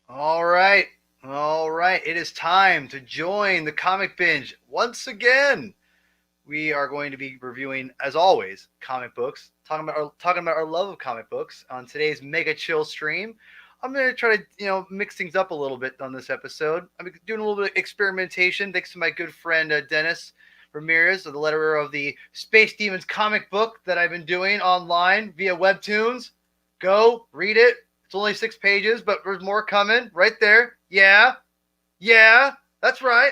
All right. All right. It is time to join the comic binge once again. We are going to be reviewing, as always, comic books, talking about our love of comic books on today's Mega Chill stream. I'm going to try to, mix things up a little bit on this episode. I'm doing a little bit of experimentation thanks to my good friend Dennis Ramirez, the letterer of the Space Demons comic book that I've been doing online via Webtoons. Go read it. It's only 6 pages, but there's more coming right there. Yeah, that's right.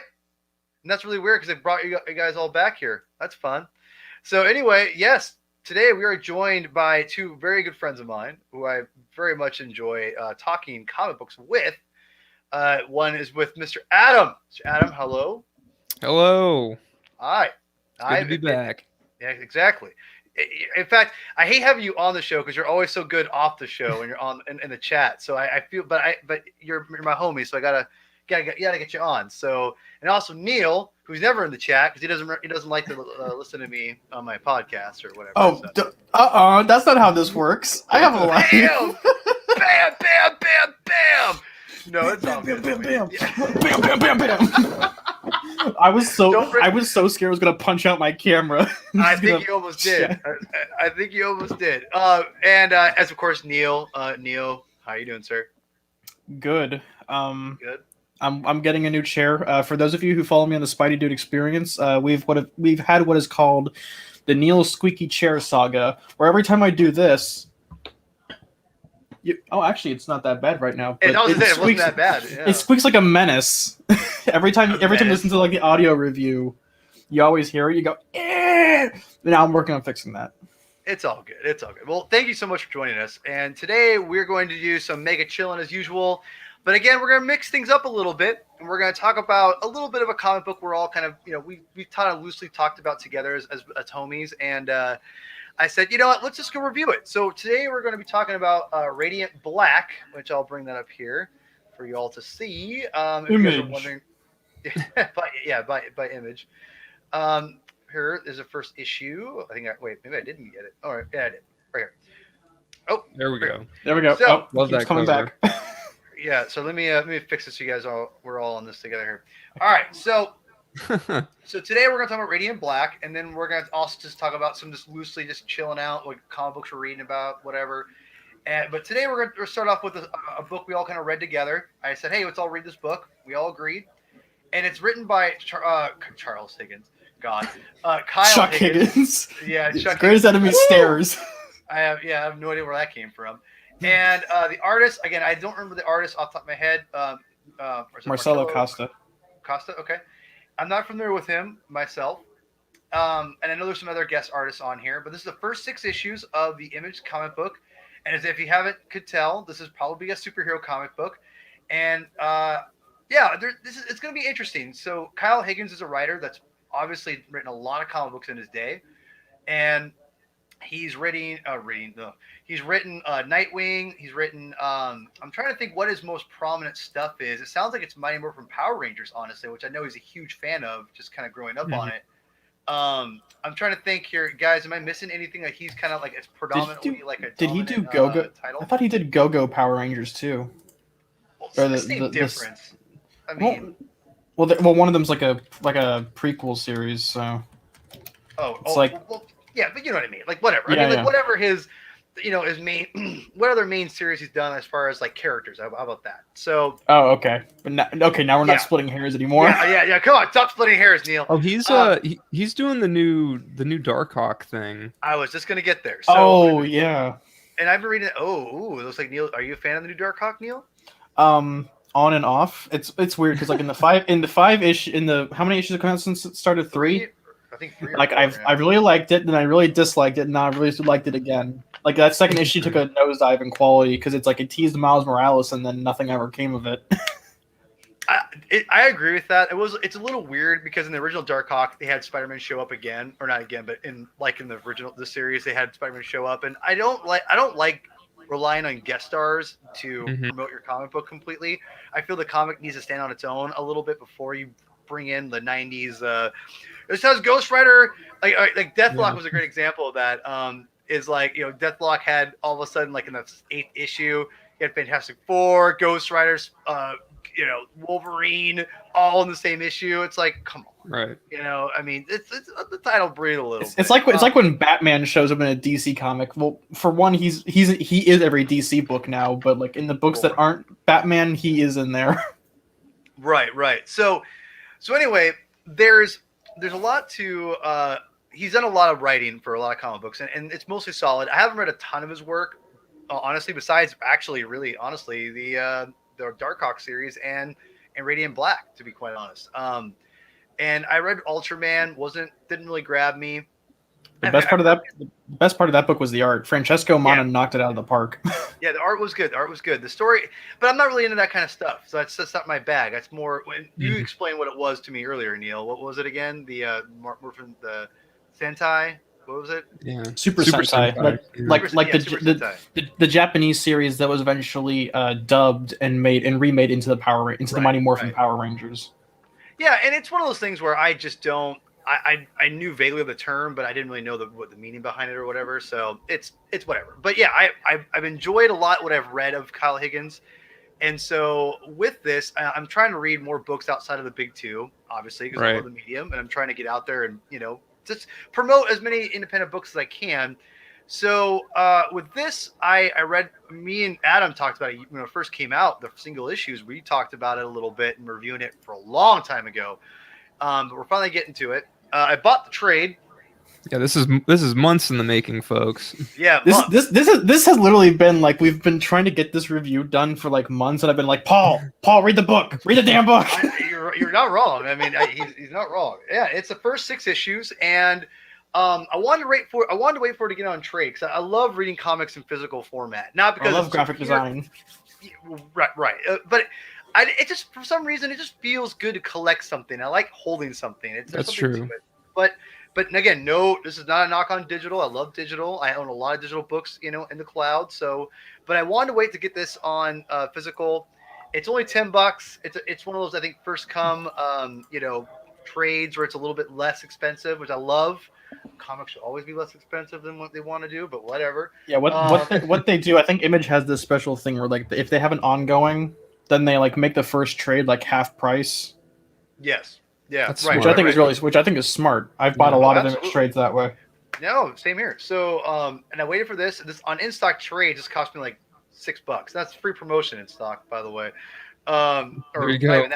And that's really weird because it brought you guys all back here. That's fun. So anyway, yes, today we are joined by two very good friends of mine who I very much enjoy talking comic books with. One is with Mr. Adam. Mr. Adam, hello. Hello. Hi. It's good to be back. Yeah, exactly. In fact, I hate having you on the show because you're always so good off the show when you're on in the chat. So I feel, but you're my homie, so I gotta get you on. So, and also Neil, who's never in the chat because he doesn't like to listen to me on my podcast or whatever. Oh, that's not how this works. I have a life. Bam, bam, bam, bam, bam. No, it's all Bam, good. bam, bam, bam, bam, bam, bam, bam. I was so scared I was gonna punch out my camera. I think you almost did. I think you almost did. And as of course Neil. Neil, how you doing, sir? Good. Good. I'm getting a new chair. For those of you who follow me on the Spidey Dude experience, we've had what is called the Neil Squeaky Chair Saga, where every time I do this, actually, it's not that bad right now. It wasn't that bad. Yeah. It squeaks like a menace. every time you listen to like the audio review, you always hear it. You go, eh! Now I'm working on fixing that. It's all good. It's all good. Well, thank you so much for joining us. And today we're going to do some mega chilling as usual. But again, we're going to mix things up a little bit. And we're going to talk about a little bit of a comic book we're all kind of, we've kind of loosely talked about together as homies. And I said, you know what, let's just go review it. So today we're going to be talking about Radiant Black, which I'll bring that up here for you all to see. If you guys are wondering, by image. Here is the first issue. Maybe I didn't get it. All right, yeah, I did. Right here. Oh, there we go. There we go. So, love that coming cover. back. Yeah, so let me fix this so you guys we're all on this together here. All right, so today we're gonna talk about Radiant Black, and then we're gonna also just talk about some just loosely just chilling out, like comic books we're reading about, whatever. But today we're gonna start off with a book we all kind of read together. I said, hey, let's all read this book. We all agreed, and it's written by Charles Higgins. God, Kyle Chuck Higgins. Yeah, Chuck. Greatest enemy stairs. I have no idea where that came from. And the artist, again, I don't remember the artist off the top of my head. Marcelo Costa. Costa, okay. I'm not familiar with him myself. And I know there's some other guest artists on here, but this is the first 6 issues of the Image comic book. And as if you could tell, this is probably a superhero comic book. And it's going to be interesting. So Kyle Higgins is a writer that's obviously written a lot of comic books in his day. And he's written Nightwing. He's written. I'm trying to think what his most prominent stuff is. It sounds like it's Mighty Morphin Power Rangers, honestly, which I know he's a huge fan of, just kind of growing up on it. I'm trying to think here, guys. Am I missing anything that he's kind of like? It's predominantly like a. Did he do Go-Go title? I thought he did Go-Go Power Rangers too. Well, it's the same difference. I mean, one of them's like a prequel series, so. Yeah, but you know what I mean. Like whatever. Whatever his, his main, what other main series he's done as far as like characters. How about that? So. Oh, okay. But now we're not splitting hairs anymore. Yeah. Come on, stop splitting hairs, Neil. Oh, he's doing the new Darkhawk thing. I was just gonna get there. So, yeah. And I've been reading. It looks like Neil. Are you a fan of the new Darkhawk, Neil? On and off. It's weird because like in the how many issues have come out since it started? 3. I think 3. Like I really liked it, then I really disliked it, and now I really liked it again. Like that second issue took a nosedive in quality because it's like it teased Miles Morales and then nothing ever came of it. I agree with that. It's a little weird because in the original Darkhawk they had Spider-Man show up again, or not again, but in the series they had Spider-Man show up, and I don't like relying on guest stars to promote your comic book completely. I feel the comic needs to stand on its own a little bit before you bring in the 90s. It says Ghost Rider, like Deathlock was a great example of that. Is like, Deathlock had all of a sudden, like in the 8th issue, You had Fantastic Four, Ghost Riders, Wolverine, all in the same issue. It's like, come on. Right. I mean, it's the title breathe a little bit. It's like when Batman shows up in a DC comic. Well, for one, he is every DC book now, but like in the books that aren't Batman, he is in there. Right. So anyway, there's a lot to. He's done a lot of writing for a lot of comic books, and it's mostly solid. I haven't read a ton of his work, honestly. Besides, actually, really honestly, the Darkhawk series and Radiant Black, to be quite honest. And I read Ultraman, didn't really grab me. The best part of that book was the art. Francesco Mana knocked it out of the park. Yeah, the art was good. The story, but I'm not really into that kind of stuff. So that's just not my bag. That's more when you explained what it was to me earlier, Neil. What was it again? The Morphin, the Sentai. What was it? Yeah, Super Sentai. The Japanese series that was eventually dubbed and remade into the Mighty Morphin Power Rangers. Yeah, and it's one of those things where I just don't. I knew vaguely of the term, but I didn't really know what the meaning behind it or whatever. So it's whatever. But yeah, I've enjoyed a lot what I've read of Kyle Higgins, and so with this, I'm trying to read more books outside of the big two, obviously because I love the medium, and I'm trying to get out there and just promote as many independent books as I can. So with this, I read. Me and Adam talked about it when it first came out. The single issues, we talked about it a little bit and reviewing it for a long time ago. But we're finally getting to it. I bought the trade. Yeah, this is months in the making, folks. Yeah, this has literally been like we've been trying to get this review done for like months, and I've been like, Paul, read the book, read the damn book. You're not wrong. I mean, he's not wrong. Yeah, it's the first 6 issues, and I wanted to wait for it to get on trade because I love reading comics in physical format. Not because I love graphic design. Right. But it just for some reason it just feels good to collect something. I like holding something. That's true. But again, no, this is not a knock on digital. I love digital. I own a lot of digital books, in the cloud. So, but I wanted to wait to get this on physical. It's only $10. It's one of those I think first come trades where it's a little bit less expensive, which I love. Comics should always be less expensive than what they want to do, but whatever. Yeah, what they do, I think Image has this special thing where like if they have an ongoing, then they like make the first trade like half price. Yes. Yeah, that's right. Which I think is smart. I've bought a lot of Image trades that way. No, same here. So, and I waited for this. This on in stock trade just cost me like $6. That's free promotion in stock, by the way. There you go.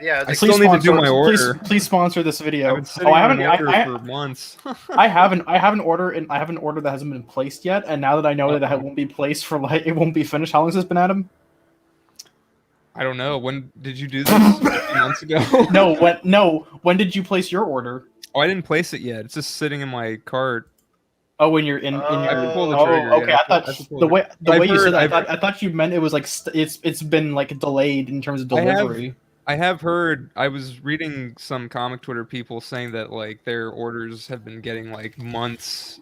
Yeah, I still need to do my order. Please sponsor this video. I haven't for months. I have an order that hasn't been placed yet, and now that I know that it won't be placed for like it won't be finished. How long has this been, Adam? I don't know. When did you do this? A few months ago? When did you place your order? Oh, I didn't place it yet. It's just sitting in my cart. Oh, when you're in your. I can pull the trigger. Okay. Yeah, I thought the way you said that, I thought you meant it was like it's been like delayed in terms of delivery. I have heard. I was reading some comic Twitter people saying that like their orders have been getting like months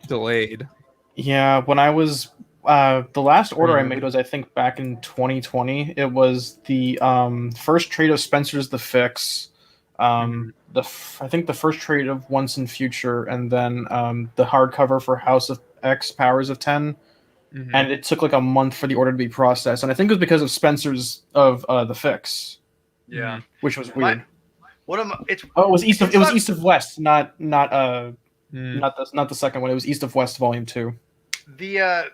delayed. Yeah, when I was the last order I made was I think back in 2020. It was the first trade of Spencer's The Fix. I think the first trade of Once and Future, and then the hardcover for House of X Powers of 10, and it took like a month for the order to be processed, and I think it was because of Spencer's of The Fix. Yeah, which was weird. It was East of West, not the second one. It was East of West Volume 2. The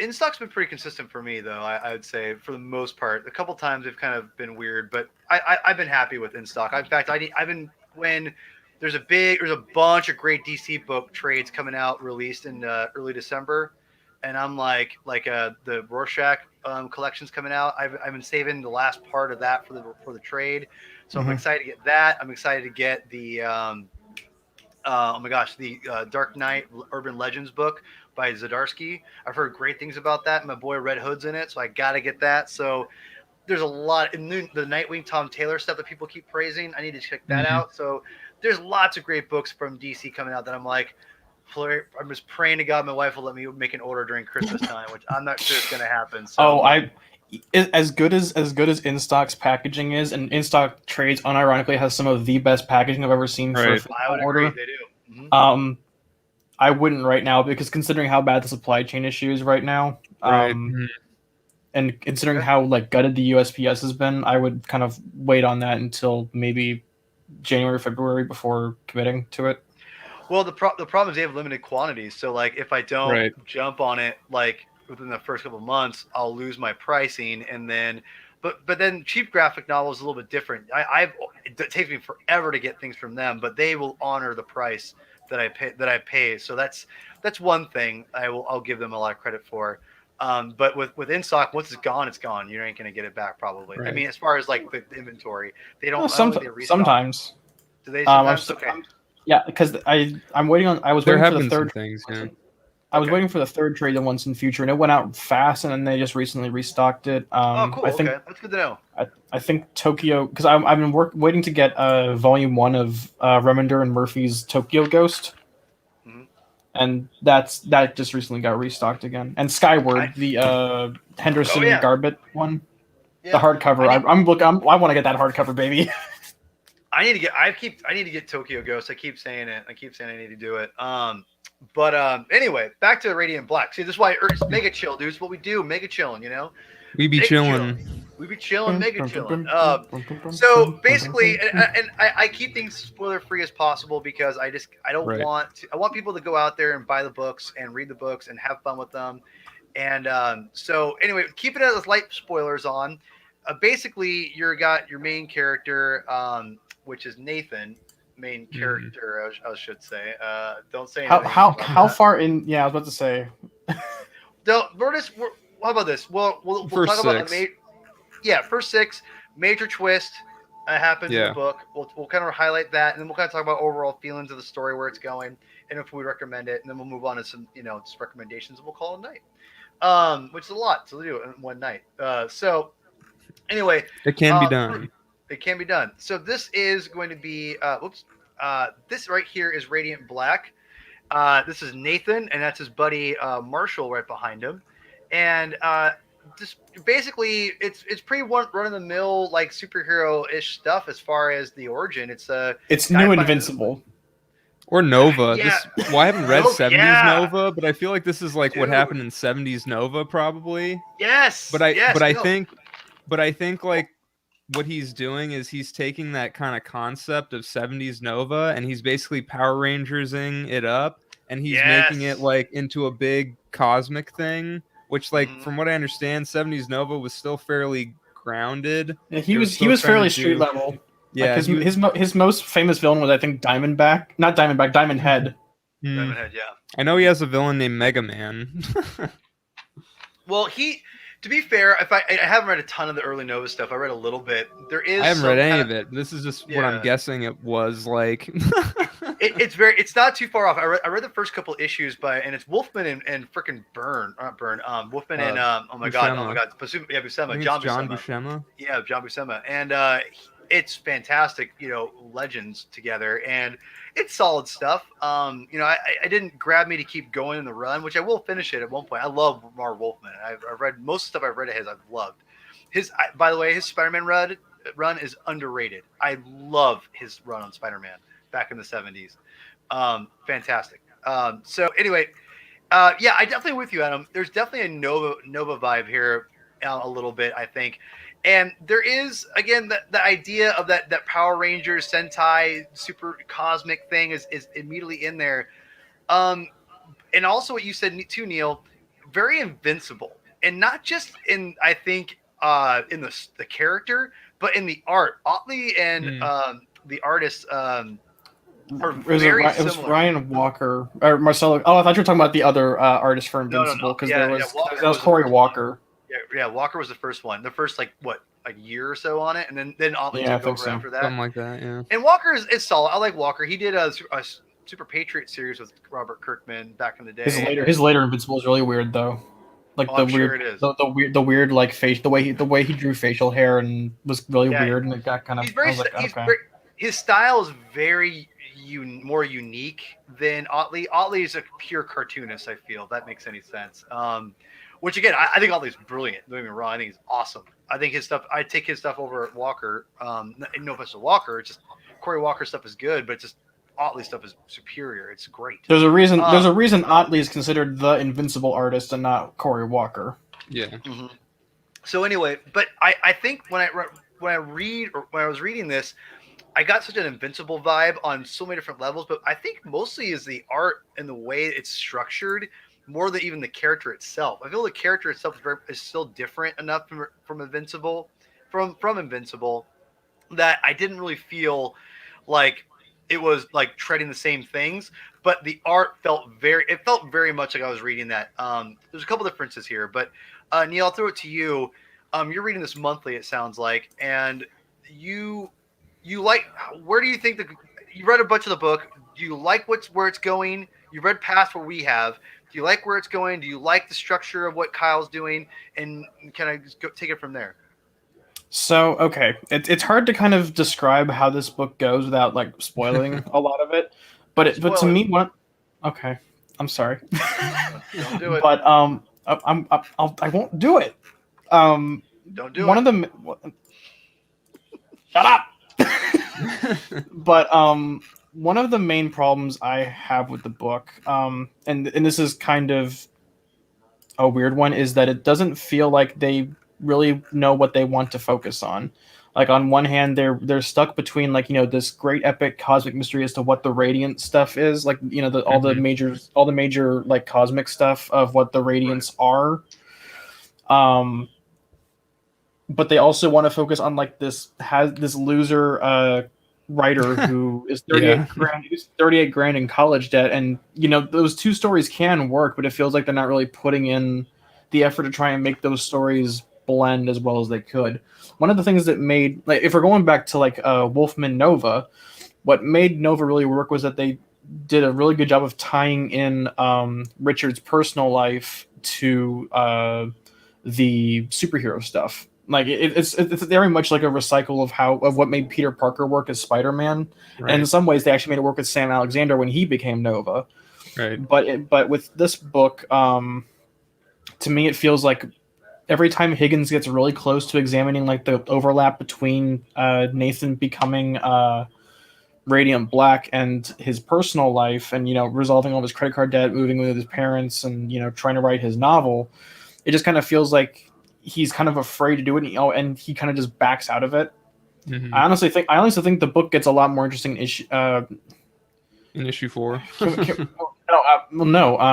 in stock's been pretty consistent for me though. I would say for the most part. A couple times they've kind of been weird, but I've been happy with in stock. In fact, I've been when there's a bunch of great DC book trades coming out released in early December, and I'm like the Rorschach collection's coming out. I've been saving the last part of that for the trade, so I'm excited to get that. I'm excited to get the the Dark Knight Urban Legends book by Zdarsky. I've heard great things about that. My boy Red Hood's in it, so I gotta get that. So there's a lot in the Nightwing Tom Taylor stuff that people keep praising. I need to check that out. So there's lots of great books from DC coming out that I'm like, I'm just praying to God my wife will let me make an order during Christmas time, which I'm not sure is going to happen. So. As good as In Stock's packaging is, and In Stock Trades unironically has some of the best packaging I've ever seen for a physical order. Agree, they do. I wouldn't right now because considering how bad the supply chain issue is right now. And considering Okay. how like gutted the USPS has been, I would kind of wait on that until maybe January, February before committing to it. Well, the problem is they have limited quantities. So like if I don't Right. jump on it like within the first couple of months, I'll lose my pricing, and then but then cheap graphic novels is a little bit different. It takes me forever to get things from them, but they will honor the price that I pay. So that's one thing I'll give them a lot of credit for. But with InStock, once it's gone, it's gone. You ain't gonna get it back probably. I Right. mean, as far as like the inventory, they don't. Well, I don't think they restock. sometimes. Do they I'm, sometimes? Okay. yeah, because I'm waiting on. I was There waiting have for the been some third. things. Yeah. I was Okay. waiting for the third trade that once in future, and it went out fast, and then they just recently restocked it. Oh, cool. I think Okay, that's good to know. I think Tokyo, because I've been waiting to get volume 1 of Remender and Murphy's Tokyo Ghost, Mhm. and that just recently got restocked again. And Skyward, the Henderson Oh, yeah. Garbett one, Yeah. the hardcover. I want to get that hardcover, baby. I need to get. I need to get Tokyo Ghost. I keep saying it. I keep saying I need to do it. Anyway, back to Radiant Black. See, this is why it's mega chill, dude. It's what we do. Mega chilling, you know. We be Mega chilling. We be chilling, mega chilling. So basically, and I keep things spoiler free as possible because I don't Right. want to. I want people to go out there and buy the books and read the books and have fun with them. And so anyway, keep it as light spoilers on. Basically, got your main character, which is Nathan, main character, I should say. Don't say anything. How far in? Yeah, I was about to say. How about this? We'll First talk about six. first 6 major twist happens in Yeah. the book. We'll kind of highlight that, and then we'll kind of talk about overall feelings of the story, where it's going, and if we recommend it, and then we'll move on to some just recommendations, and we'll call it a night. Which is a lot to do in one night. So anyway, It can be done. it can be done. So this is going to be this right here is Radiant Black. This is Nathan, and that's his buddy Marshall right behind him. And just basically, it's pretty run of the mill like superhero ish stuff as far as the origin. It's new Invincible. Or Nova. Yeah. I haven't read Nova, 70s yeah. Nova, but I feel like this is like what Dude. happened in 70s Nova, probably. Yes. But I think like what he's doing is he's taking that kind of concept of 70s Nova and he's basically Power Rangersing it up, and he's making it like into a big cosmic thing, which like from what I understand, 70s Nova was still fairly grounded. Yeah, he was fairly street level. Yeah, like his most famous villain was, I think, Diamond Head. Diamond Head, yeah. I know he has a villain named Mega Man. Well, to be fair, I haven't read a ton of the early Nova stuff. I read a little bit. I haven't read any of it. This is just what I'm guessing it was like. It's not too far off. I read the first couple issues and it's Wolfman and freaking Wolfman and oh my god, Buscema, John Buscema. Yeah, John Buscema, and it's fantastic. Legends together, and it's solid stuff. I didn't grab me to keep going in the run, which I will finish it at one point. I love Marv Wolfman. I've read most stuff I've read of his. I've loved by the way, his Spider-Man run is underrated. I love his run on Spider-Man back in the 70s. Fantastic. So anyway, I definitely with you, Adam. There's definitely a Nova vibe here a little bit, I think. And there is, again, the idea of that Power Rangers, Sentai, super cosmic thing is immediately in there. And also what you said too, Neil, very invincible. And not just in, I think, in the character, but in the art. Otley and the artists are very similar. It was Ryan Walker or Marcelo. Oh, I thought you were talking about the other artist for Invincible, because that was Corey Walker. Yeah, Walker was the first one. The first a year or so on it, and then Otley took over after that. Something like that, yeah. And Walker is solid. I like Walker. He did a Super Patriot series with Robert Kirkman back in the day. His later Invincible is really weird though. Like the weird like face, the way he drew facial hair and was really weird, and it got kind of. His style is very more unique than Otley. Otley is a pure cartoonist. I feel, if that makes any sense. Which again, I think Otley's brilliant. Don't get me wrong. I think he's awesome. I think his stuff. I take his stuff over Walker. No offense to Walker. It's just Corey Walker stuff is good, but just Otley stuff is superior. It's great. There's a reason. There's a reason Otley is considered the Invincible artist and not Corey Walker. Yeah. Mm-hmm. So anyway, but I think when I was reading this, I got such an Invincible vibe on so many different levels, but I think mostly is the art and the way it's structured more than even the character itself. I feel the character itself is still different enough from Invincible, from Invincible, that I didn't really feel like it was like treading the same things, but the art felt very much like I was reading that. There's a couple differences here, but Neil, I'll throw it to you. You're reading this monthly, it sounds like, and you you like where do you think you read a bunch of the book? Do you like where it's going? You read past where we have. Do you like where it's going? Do you like the structure of what Kyle's doing? And can I just take it from there? So, okay, it's hard to kind of describe how this book goes without like spoiling a lot of it, but to Spoil it. me, okay, I'm sorry, Don't do it. but I won't do it. Don't do One it. of the shut up. But one of the main problems I have with the book, and this is kind of a weird one, is that it doesn't feel like they really know what they want to focus on. Like on one hand, they're stuck between like this great epic cosmic mystery as to what the radiant stuff is, like all the major like cosmic stuff of what the radiants are. But they also want to focus on like this loser writer who is 38 grand in college debt, and those two stories can work, but it feels like they're not really putting in the effort to try and make those stories blend as well as they could. One of the things that made, like, if we're going back to like Wolfman Nova, what made Nova really work was that they did a really good job of tying in Richard's personal life to the superhero stuff. Like it's very much like a recycle of what made Peter Parker work as Spider-Man. Right. And in some ways, they actually made it work with Sam Alexander when he became Nova. Right. But with this book, to me, it feels like every time Higgins gets really close to examining like the overlap between Nathan becoming Radiant Black and his personal life, and resolving all of his credit card debt, moving with his parents, and trying to write his novel, it just kind of feels like he's kind of afraid to do it, and he kind of just backs out of it. Mm-hmm. I honestly think the book gets a lot more interesting in issue 4.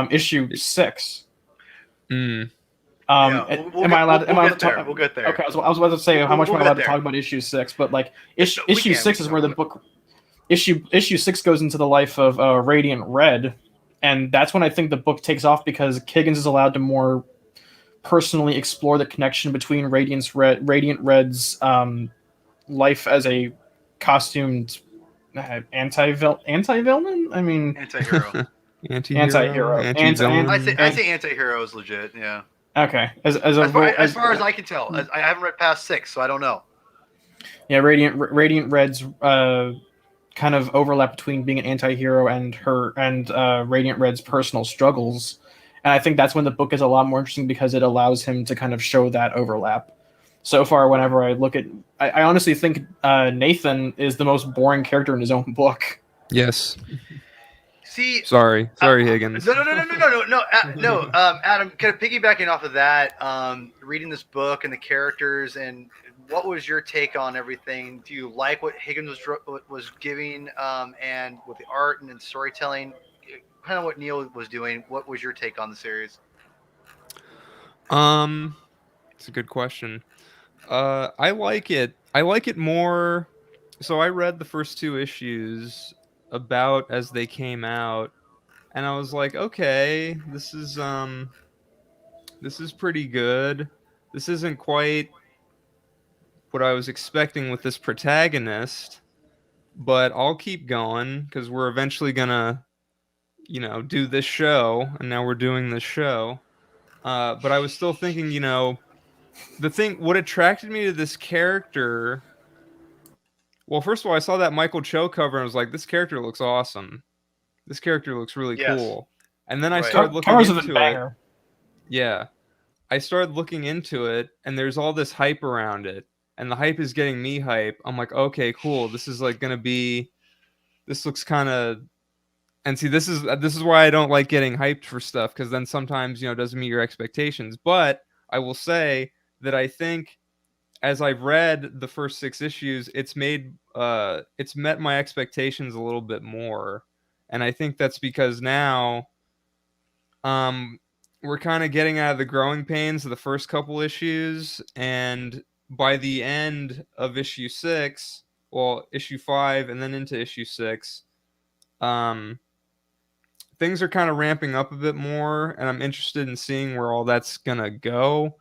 Issue 6. Mm. Am I allowed to talk? We'll get there. Okay, I was about to say how much am I allowed to talk about issue 6, but like issue 6 is where the book issue 6 goes into the life of Radiant Red, and that's when I think the book takes off, because Higgins is allowed to more personally explore the connection between Radiant Red's life as a costumed anti-villain. I mean, anti-hero. Anti-hero. I say anti-hero is legit. Yeah. Okay. As far as I can tell, I haven't read past 6, so I don't know. Yeah, Radiant Red's kind of overlap between being an anti-hero and Radiant Red's personal struggles. And I think that's when the book is a lot more interesting, because it allows him to kind of show that overlap. So far, whenever I look at, I honestly think Nathan is the most boring character in his own book. Yes. See, sorry, Higgins. No. Adam, kind of piggybacking off of that, reading this book and the characters, and what was your take on everything? Do you like what Higgins was giving, and with the art and storytelling? Kind of what Neil was doing. What was your take on the series? It's a good question. I like it. I like it more. So I read the first 2 issues about as they came out, and I was like, okay, this is pretty good. This isn't quite what I was expecting with this protagonist, but I'll keep going, because we're eventually gonna do this show, and now we're doing this show. But I was still thinking, what attracted me to this character. Well, first of all, I saw that Michael Cho cover and I was like, this character looks awesome. This character looks really cool. And then I started looking into it. Yeah. I started looking into it, and there's all this hype around it. And the hype is getting me hype. I'm like, okay, cool. This is like going to be, this looks kind of, and see, this is why I don't like getting hyped for stuff, because then sometimes, it doesn't meet your expectations. But I will say that I think, as I've read the first 6 issues, it's met my expectations a little bit more. And I think that's because now um we're kind of getting out of the growing pains of the first couple issues, and by the end of issue 6, well, issue 5 and then into issue 6, um things are kind of ramping up a bit more, and I'm interested in seeing where all that's going to go.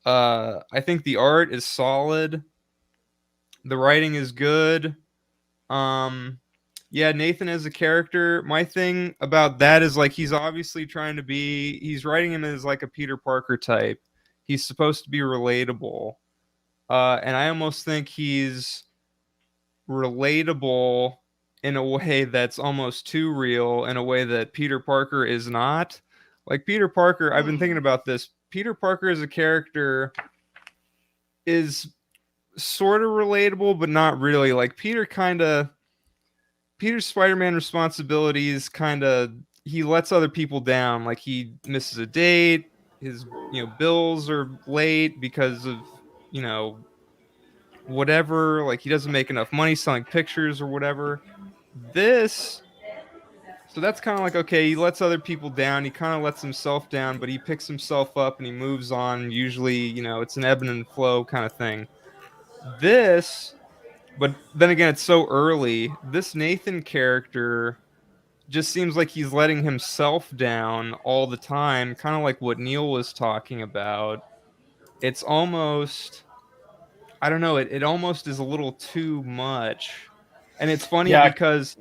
I think the art is solid. The writing is good. Um, yeah, Nathan as a character. My thing about that is like he's obviously trying to be. He's writing him as like a Peter Parker type. He's supposed to be relatable, and I almost think he's relatable in a way that's almost too real, in a way that Peter Parker is not. Like Peter Parker, I've been thinking about this. Peter Parker as a character is sort of relatable, but not really. Like Peter's Spider-Man responsibilities kind of, he lets other people down. Like he misses a date, his bills are late because of you know whatever. Like he doesn't make enough money selling pictures or whatever. This So that's kind of like, okay, he lets other people down, he kind of lets himself down, but he picks himself up and he moves on. Usually, it's an ebb and flow kind of thing. This But then again, it's so early. This Nathan character just seems like he's letting himself down all the time, kind of like what Neil was talking about. It's almost, I don't know, it almost is a little too much. And it's funny Yeah, because,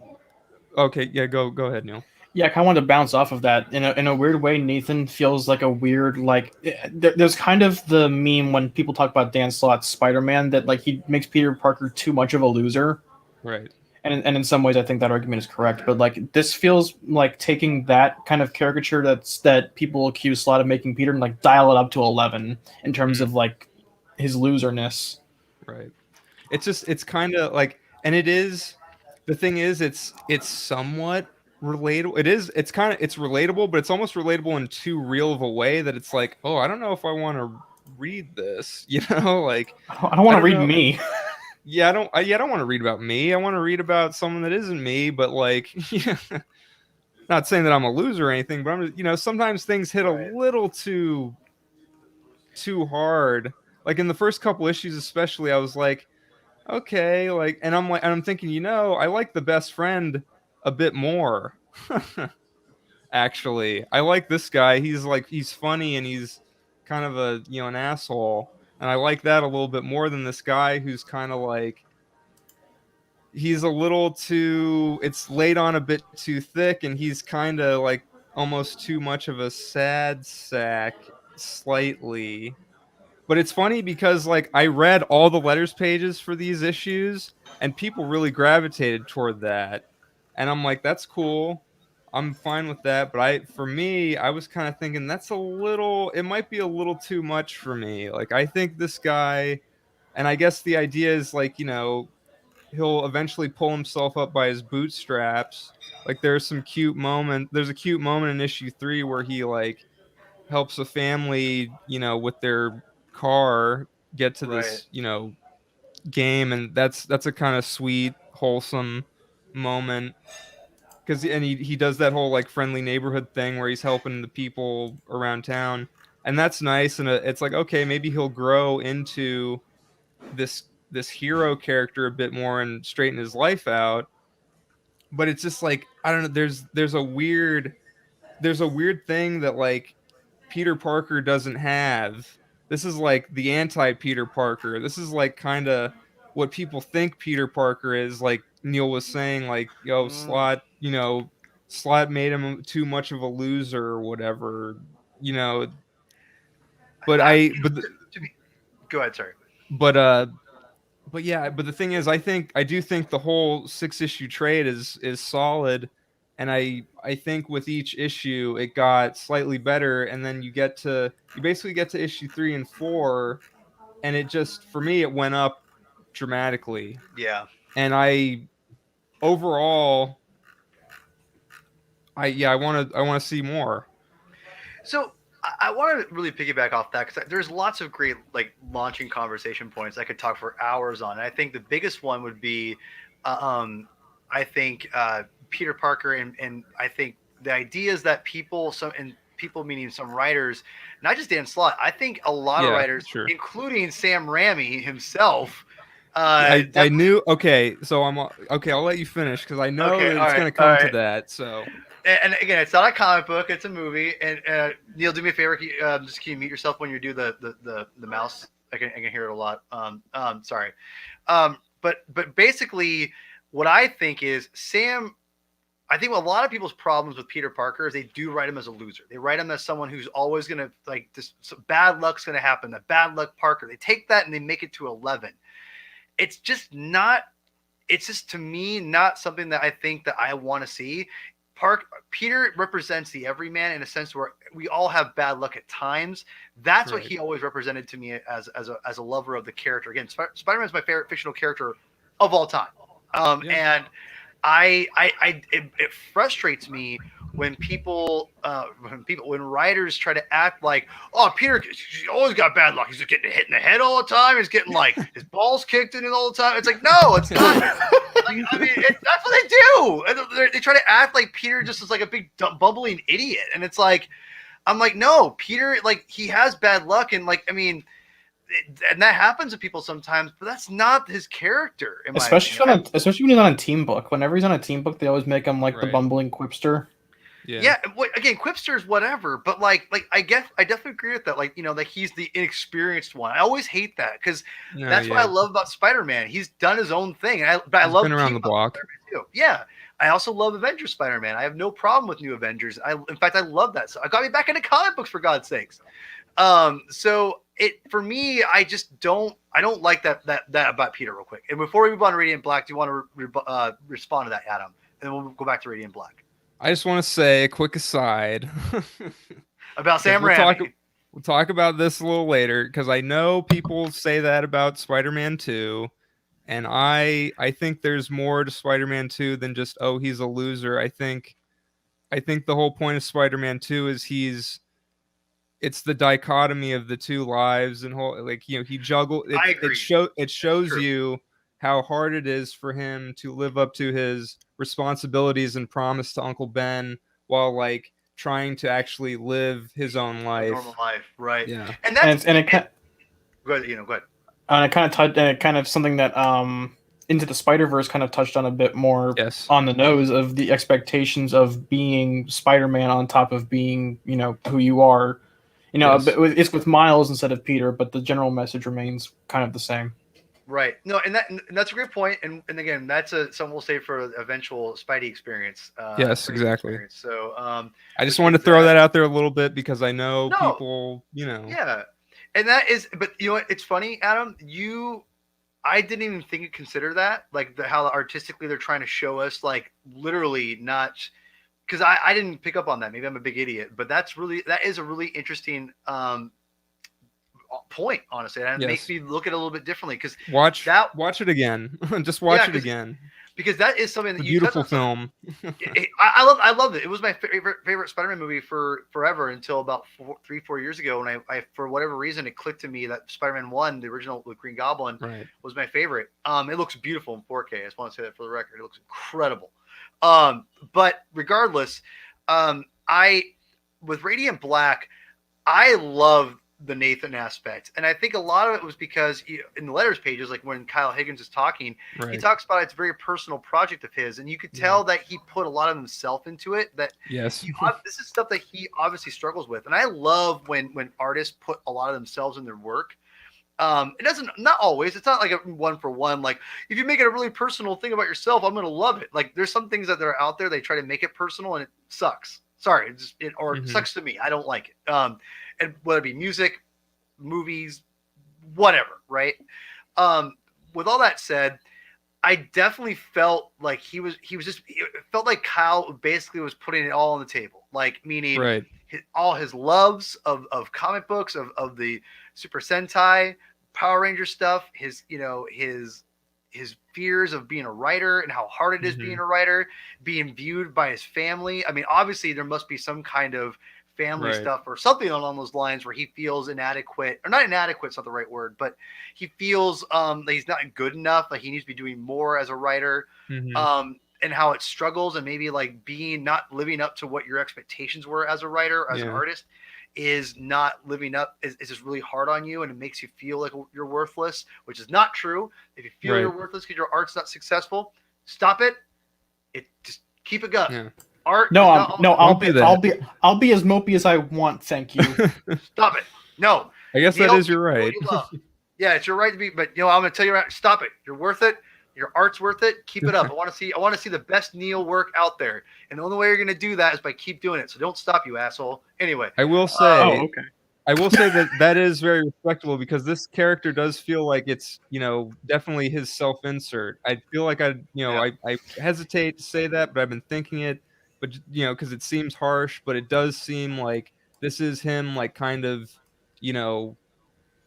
okay, yeah, go ahead, Neil. yeah, I kind of wanted to bounce off of that. In a weird way, Nathan feels like a weird there's kind of the meme when people talk about Dan Slott's Spider-Man that like he makes Peter Parker too much of a loser. Right. And in some ways, I think that argument is correct. But like this feels like taking that kind of caricature that people accuse Slott of making Peter and like dial it up to 11 in terms of like his loserness. Right. It's kind of like, and it is, the thing is, it's somewhat relatable. It's relatable, but it's almost relatable in too real of a way that it's like, oh, I don't know if I want to read this, like, I don't I want to don't read know. me. Yeah, I don't want to read about me. I want to read about someone that isn't me, but like, not saying that I'm a loser or anything, but I'm just, sometimes things hit a little too hard. Like in the first couple issues especially, I was like, okay, like, and I'm thinking, I like the best friend a bit more. Actually, I like this guy. He's funny and he's kind of an asshole, and I like that a little bit more than this guy who's kind of like, he's a little too, it's laid on a bit too thick, and he's kind of like almost too much of a sad sack slightly. But it's funny because like I read all the letters pages for these issues and people really gravitated toward that. And I'm like, that's cool. I'm fine with that. But for me, I was kind of thinking it might be a little too much for me. Like I think this guy, and I guess the idea is like, he'll eventually pull himself up by his bootstraps. Like there's a cute moment in issue 3 where he like helps a family, with their car get to this, game, and that's a kind of sweet, wholesome moment. Because and he does that whole like friendly neighborhood thing where he's helping the people around town, and that's nice. And it's like, okay, maybe he'll grow into this hero character a bit more and straighten his life out. But it's just like, I don't know. There's a weird thing that like Peter Parker doesn't have. This is like the anti Peter Parker. This is like kind of what people think Peter Parker is. Like Neil was saying, like, yo, Slot made him too much of a loser or whatever, you know. But Go ahead, sorry. but but yeah, but the thing is, I do think the whole 6 issue trade is solid, and I think with each issue it got slightly better, and then you basically get to issue 3 and 4, and it just, for me, it went up dramatically. Yeah. And overall, I want to see more. So I want to really piggyback off that because there's lots of great like launching conversation points I could talk for hours on. And I think the biggest one would be, uh, um, I think Peter Parker and I think the ideas that people meaning some writers, not just Dan Slott. I think a lot of Yeah, writers, sure. including Sam Raimi himself. I knew. Okay, so okay. I'll let you finish because I know Okay, that all it's right, gonna all come to right. that. So And again, it's not a comic book; it's a movie. And Neil, do me a favor. Just can you mute yourself when you do the mouse? I can hear it a lot. Sorry. But basically, what I think is Sam. I think a lot of people's problems with Peter Parker is they do write him as a loser. They write him as someone who's always gonna like this. So bad luck's gonna happen. The bad luck Parker. They take that and they make it to 11. It's just not. It's just to me not something that I think that I want to see. Peter represents the everyman in a sense where we all have bad luck at times. That's what right. he always represented to me as a lover of the character. Again, Spider-Man is my favorite fictional character of all time. Yeah. And it frustrates me when writers try to act like, oh, Peter, he always got bad luck. He's just getting hit in the head all the time. He's getting like his balls kicked in it all the time. It's like, no, it's not. Like, I mean, that's what they do. And they try to act like Peter just is like a big bumbling idiot, and it's like, I'm like, no, Peter, like he has bad luck, and like, I mean, and that happens to people sometimes, but that's not his character, in my opinion. Especially when he's on a team book. Whenever he's on a team book, they always make him like the Right. bumbling quipster. Yeah, again, quipsters, whatever, but like I guess I definitely agree with that. Like, like he's the inexperienced one. I always hate that because that's what I love about Spider-Man. He's done his own thing, and I He's love been around the block. Spider-Man too. Yeah, I also love Avengers Spider-Man. I have no problem with new Avengers. In fact, I love that. So I got me back into comic books for God's sakes. So for me, I don't like that about Peter real quick. And before we move on to Radiant Black, do you want to respond to that, Adam? And then we'll go back to Radiant Black. I just want to say a quick aside about Sam Raimi. We'll talk about this a little later because I know people say that about Spider-Man 2, and I think there's more to Spider-Man 2 than just he's a loser. I think the whole point of Spider-Man 2 is it's the dichotomy of the two lives and he juggled. I agree. It shows you how hard it is for him to live up to his responsibilities and promise to Uncle Ben while like trying to actually live his own life, normal life, right? Yeah, and that's go ahead. Go ahead. And it kind of something that Into the Spider-Verse kind of touched on a bit more on the nose of the expectations of being Spider-Man on top of being who you are. It's with Miles instead of Peter, but the general message remains kind of the same. Right. No, and that's a great point. And again, that's something we'll save for the eventual Spidey experience. Yes, exactly. Experience. So I just wanted to throw that out there a little bit because I know people, Yeah. And that is, but you know what? It's funny, Adam. I didn't even consider that, like how artistically they're trying to show us, like literally not. Because I didn't pick up on that. Maybe I'm a big idiot, but that is a really interesting point, honestly, and it makes me look at it a little bit differently. Because watch it again, just watch it again, because that is something that beautiful film. I loved it. It was my favorite Spider-Man movie for forever until about 3-4 years ago, when I for whatever reason it clicked to me that Spider-Man 1, the original with Green Goblin, was my favorite. It looks beautiful in 4K. I just want to say that for the record. It looks incredible. But regardless, with Radiant Black, I love the Nathan aspect, and I think a lot of it was because in the letters pages, like when Kyle Higgins is talking, he talks about it's a very personal project of his, and you could tell that he put a lot of himself into it. That this is stuff that he obviously struggles with, and I love when artists put a lot of themselves in their work. It doesn't, not always. It's not like a one for one. Like if you make it a really personal thing about yourself, I'm gonna love it. Like there's some things that are out there, they try to make it personal, and it sucks. Sorry, it sucks to me. I don't like it. And whether it be music, movies, whatever, right? With all that said, I definitely felt like he was just, it felt like Kyle basically was putting it all on the table. Like, meaning all his loves of comic books, of the Super Sentai, Power Ranger stuff, his fears of being a writer and how hard it is being a writer, being viewed by his family. I mean, obviously there must be some kind of family stuff or something along those lines where he feels inadequate, or not inadequate, it's not the right word, but he feels that he's not good enough, like he needs to be doing more as a writer, and how it struggles, and maybe like not living up to what your expectations were as a writer or as an artist is not living up, is just really hard on you, and it makes you feel like you're worthless, which is not true. If you feel you're worthless because your art's not successful, stop it. Just keep it going. Art. I'll be as mopey as I want. Thank you. Stop it. No. I guess that is your right. Yeah, it's your right to be. But I'm going to tell you right. Stop it. You're worth it. Your art's worth it. Keep it up. I want to see the best Neil work out there, and the only way you're going to do that is by keep doing it. So don't stop, you asshole. Anyway, I will say. I will say that is very respectable, because this character does feel like it's, definitely his self-insert. I feel like I hesitate to say that, but I've been thinking it, but because it seems harsh, but it does seem like this is him, like, kind of,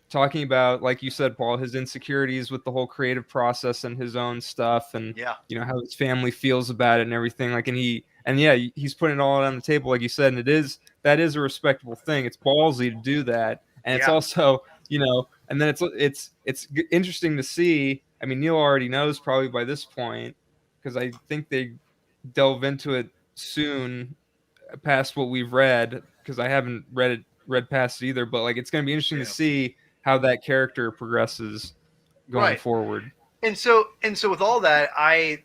talking about, like you said, Paul, his insecurities with the whole creative process and his own stuff, and how his family feels about it and everything. Like, he's putting it all on the table, like you said, and that is a respectable thing. It's ballsy to do that, and it's also, and then it's interesting to see. I mean, Neil already knows probably by this point, because I think they delve into it soon, past what we've read, because I haven't read past it either. But like, it's going to be interesting to see how that character progresses going forward. And so with all that, I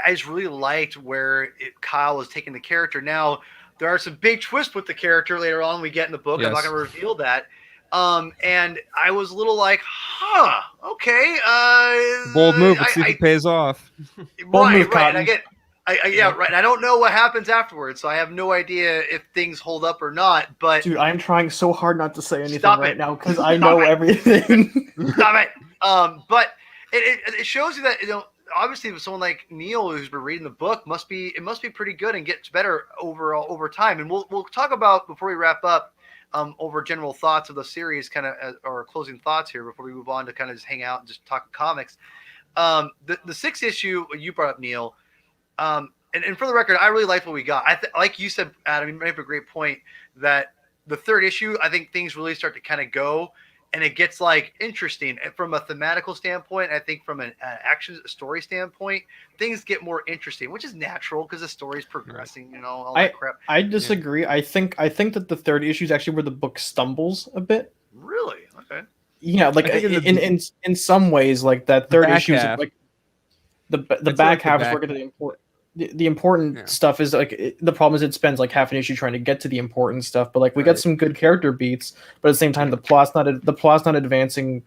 just really liked where Kyle was taking the character. Now, there are some big twists with the character later on we get in the book. I'm not going to reveal that. And I was a little like, okay. Bold move. Let's see if it pays off. Bold move, right. And I don't know what happens afterwards, so I have no idea if things hold up or not. But dude, I'm trying so hard not to say anything right now because I know everything. Stop it. But it shows you that obviously with someone like Neil who's been reading the book, it must be pretty good and gets better overall over time. And we'll talk about, before we wrap up, over general thoughts of the series, kind of, or closing thoughts here before we move on to kind of just hang out and just talk comics. The 6th issue you brought up, Neil. And for the record, I really liked what we got. Like you said, Adam, you made up a great point that the 3rd issue, I think things really start to kind of go, and it gets like interesting from a thematical standpoint. I think from an action story standpoint, things get more interesting, which is natural because the story's progressing. All that crap. I disagree. Yeah. I think that the 3rd issue is actually where the book stumbles a bit. Really? Okay. Yeah, like in some ways, like that 3rd issue is like the back half is working to the important. The important stuff is like the problem is it spends like half an issue trying to get to the important stuff, but like we got some good character beats, but at the same time the plot's not advancing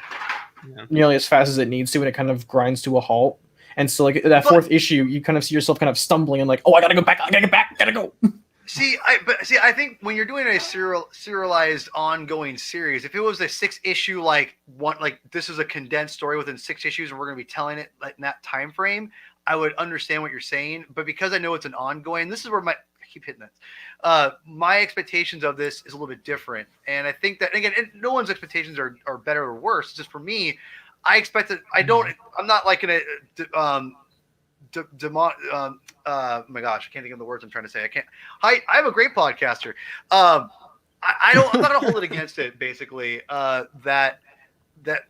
nearly as fast as it needs to, and it kind of grinds to a halt. And so like that 4th issue, you kind of see yourself kind of stumbling and like, I gotta go back, I gotta get back, gotta go. I think when you're doing a serialized ongoing series, if it was a 6 issue, like this is a condensed story within 6 issues and we're going to be telling it like in that time frame, I would understand what you're saying. But because I know it's an ongoing, this is where I keep hitting this. My expectations of this is a little bit different. And I think that, again, no one's expectations are better or worse. Just for me, I expect that I'm not like in a, oh my gosh, I can't think of the words I'm trying to say. I have a great podcaster. I'm not gonna hold it against it, basically. That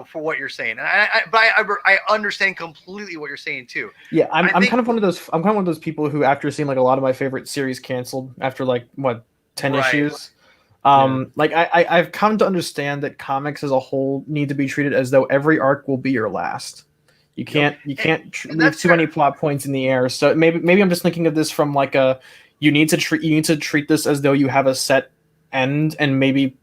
for what you're saying, and I understand completely what you're saying too. Yeah, I'm kind of one of those people who, after seeing like a lot of my favorite series canceled after like 10 issues, like I've come to understand that comics as a whole need to be treated as though every arc will be your last. You can't leave too many plot points in the air. So maybe I'm just thinking of this from like you need to treat this as though you have a set end and maybe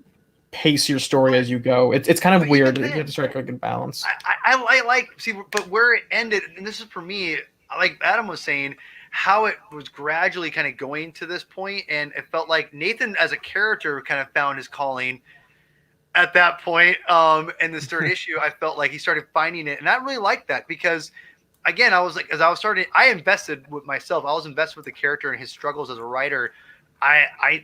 pace your story as you go. It's kind of weird. You have to strike a good balance. I like but where it ended, and this is for me, like Adam was saying, how it was gradually kind of going to this point, and it felt like Nathan as a character kind of found his calling at that point. In this 3rd issue, I felt like he started finding it, and I really liked that because, again, I was like, as I was starting, I invested with myself. I was invested with the character and his struggles as a writer.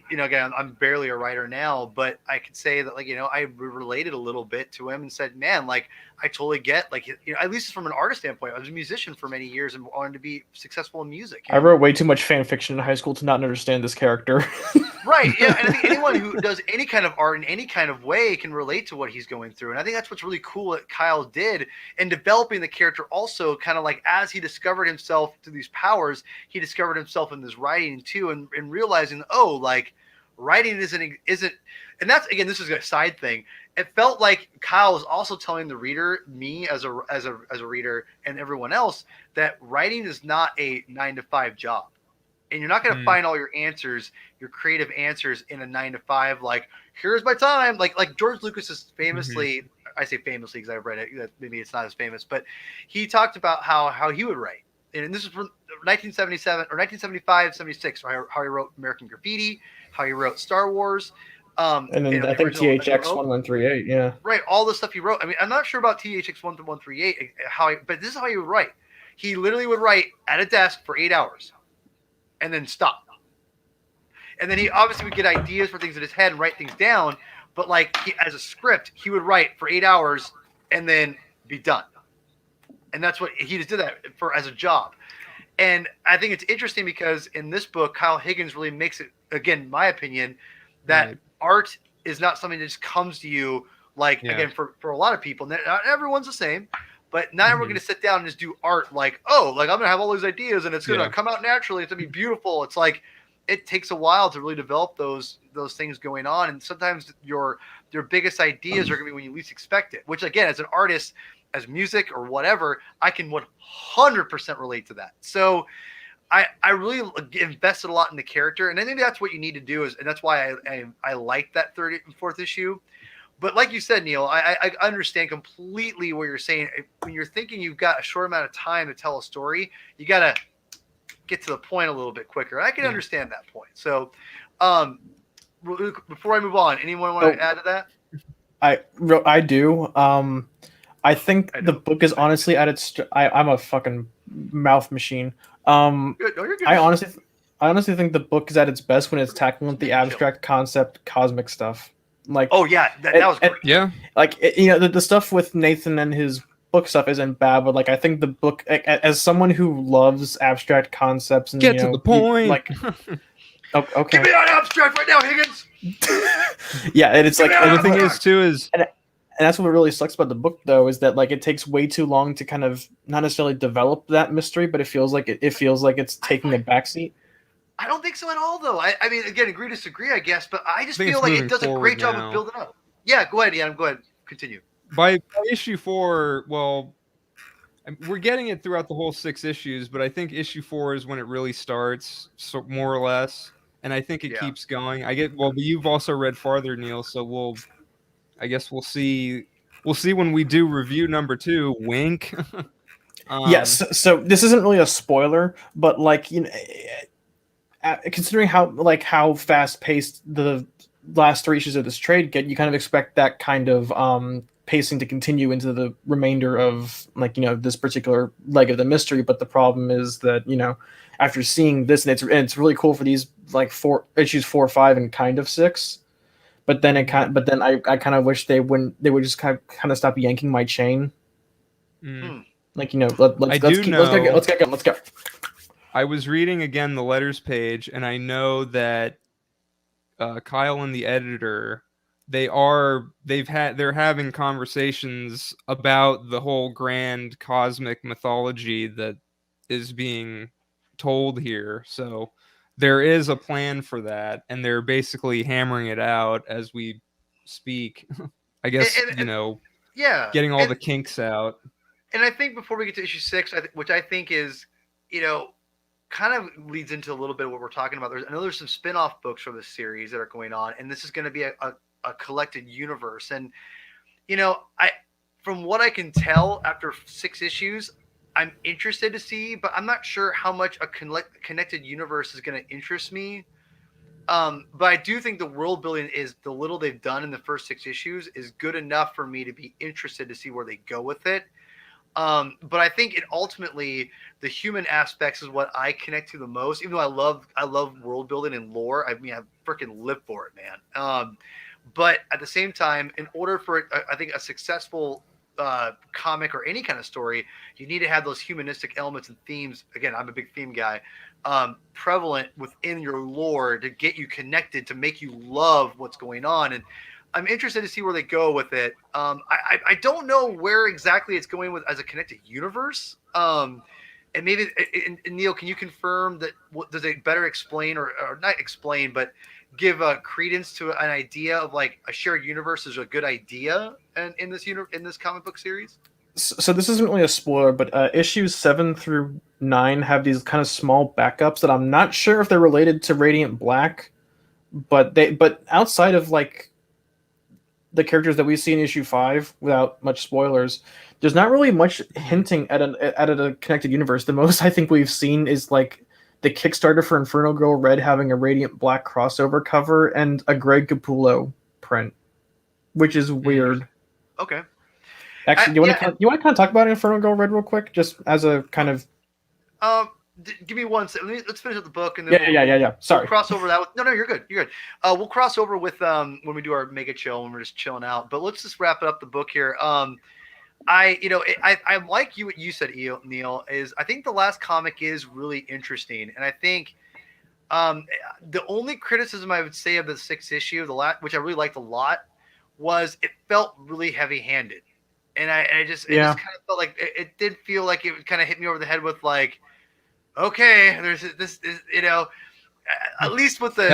Again, I'm barely a writer now, but I could say that, like, I related a little bit to him and said, man, like, I totally get, like, at least from an artist standpoint, I was a musician for many years and wanted to be successful in music. I wrote way too much fan fiction in high school to not understand this character. Right, yeah, and I think anyone who does any kind of art in any kind of way can relate to what he's going through, and I think that's what's really cool that Kyle did in developing the character. Also, kind of like as he discovered himself through these powers, he discovered himself in this writing too, and realizing, oh, like writing isn't, and that's again, this is a side thing. It felt like Kyle was also telling the reader, me as a reader, and everyone else, that writing is not a 9-to-5 job. And you're not going to find all your answers, your creative answers, in a 9-to-5. Like, here's my time. Like George Lucas is famously, I say famously because I've read it. Maybe it's not as famous, but he talked about how he would write. And this is from 1977 or 1975, 76. How he wrote American Graffiti, how he wrote Star Wars. And then I think THX 1138, yeah. Right, all the stuff he wrote. I mean, I'm not sure about THX 1138, but this is how he would write. He literally would write at a desk for 8 hours. And then stop. And then he obviously would get ideas for things in his head and write things down. But like as a script, he would write for 8 hours and then be done. And that's what he just did that for as a job. And I think it's interesting because in this book, Kyle Higgins really makes it, again, my opinion, that art is not something that just comes to you like, again, for a lot of people. Not everyone's the same. But now we're going to sit down and just do art like, oh, like I'm going to have all these ideas and it's going to come out naturally. It's going to be beautiful. It's like it takes a while to really develop those things going on. And sometimes your biggest ideas are going to be when you least expect it, which, again, as an artist, as music or whatever, I can 100% relate to that. So I really invested a lot in the character. And I think that's what you need to do. And that's why I like that third and fourth issue. But like you said, Neil, I understand completely what you're saying. When you're thinking you've got a short amount of time to tell a story, you got to get to the point a little bit quicker. I can understand that point. So before I move on, anyone want to add to that? I do. I think the book is honestly at its... I'm a fucking mouth machine. Good. No, you're good. I honestly think the book is at its best when it's tackling the abstract concept cosmic stuff. Like, oh yeah, that was great. Yeah, like the stuff with Nathan and his book stuff isn't bad, but like I think the book, as someone who loves abstract concepts and get to the point, like, okay, give me that abstract right now, Higgins. Yeah, and it's like the thing is too is, and that's what really sucks about the book though, is that like it takes way too long to kind of not necessarily develop that mystery, but it feels like it's taking a backseat. I don't think so at all, though. I mean, again, agree to disagree, I guess, but I just feel like it does a great job of building up. Yeah, go ahead, Ian. Go ahead. Continue. By issue 4, well, we're getting it throughout the whole 6 issues, but I think issue 4 is when it really starts, so more or less, and I think it keeps going. But you've also read farther, Neil, so I guess we'll see when we do review number 2. Wink. Yes. So this isn't really a spoiler, but like considering how fast paced the last 3 issues of this trade get, you kind of expect that kind of pacing to continue into the remainder of this particular leg of the mystery. But the problem is that after seeing this, and it's really cool for these like 4 issues 4, 5, and kind of 6. But then I kind of wish they would just kind of stop yanking my chain. Like let's go. I was reading again the letters page, and I know that Kyle and the editor, they're having conversations about the whole grand cosmic mythology that is being told here. So there is a plan for that, and they're basically hammering it out as we speak. I guess getting all the kinks out. And I think before we get to issue 6, which I think is kind of leads into a little bit of what we're talking about. I know there's some spin-off books from this series that are going on, and this is going to be a collected universe. And from what I can tell after 6 issues, I'm interested to see, but I'm not sure how much a connected universe is going to interest me. But I do think the world building is the little they've done in the first 6 issues is good enough for me to be interested to see where they go with it. But I think ultimately the human aspects is what I connect to the most. Even though I love world building and lore, I mean I freaking live for it, man. But at the same time, in order for I think a successful comic or any kind of story, you need to have those humanistic elements and themes. Again, I'm a big theme guy. Prevalent within your lore to get you connected, to make you love what's going on. And I'm interested to see where they go with it. I don't know where exactly it's going with as a connected universe. And maybe, and Neil, can you confirm that? Does it better explain or not explain, but give credence to an idea of like a shared universe is a good idea in this comic book series? So this isn't really a spoiler, but issues 7 through 9 have these kind of small backups that I'm not sure if they're related to Radiant Black, but outside of like the characters that we see in issue 5, without much spoilers, there's not really much hinting at a connected universe. The most I think we've seen is like the Kickstarter for Inferno Girl Red having a Radiant Black crossover cover and a Greg Capullo print, which is weird. Okay. Actually, you want to kind of talk about Inferno Girl Red real quick, just as a kind of. Give me one second. Let's finish up the book and then Yeah. Sorry. We'll cross over that. No, you're good. You're good. We'll cross over with when we do our mega chill when we're just chilling out. But let's just wrap it up the book here. I like what you said, Neil. Is I think the last comic is really interesting, and I think the only criticism I would say of the 6th issue, which I really liked a lot, was it felt really heavy-handed, and I just kind of felt like it did feel like it kind of hit me over the head with like, okay, there's this at least with the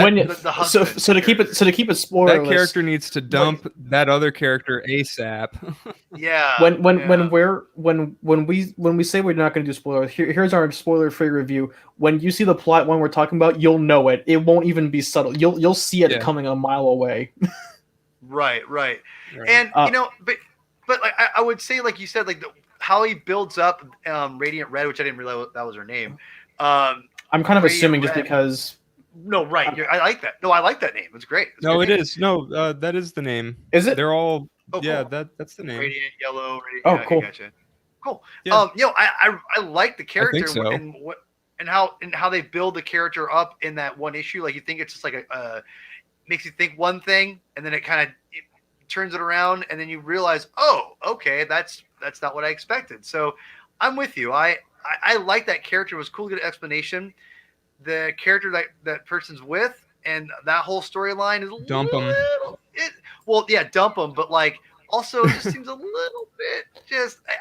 husband. So to keep it spoilerless, that character needs to dump that other character ASAP. Yeah. When we say we're not going to do spoilers, here's our spoiler-free review. When you see the plot one we're talking about, you'll know it. It won't even be subtle. You'll see it coming a mile away. Right. And but like I would say, like you said, like how he builds up Radiant Red, which I didn't realize that was her name. I'm kind of assuming just because. No, right. I like that. No, I like that name. It's great. Is. No, that is the name. Is it? They're all. Oh, yeah, cool. That's the name. Radiant Yellow. Cool. Gotcha. Cool. Yeah. I like the character I think so. and how they build the character up in that one issue. Like you think it's just like makes you think one thing, and then it kind of turns it around, and then you realize, oh, okay, that's not what I expected. So I'm with you. I like that character. It was cool to get an explanation. The character that person's with and that whole storyline is dump them. Dump them, but like also it just seems a little bit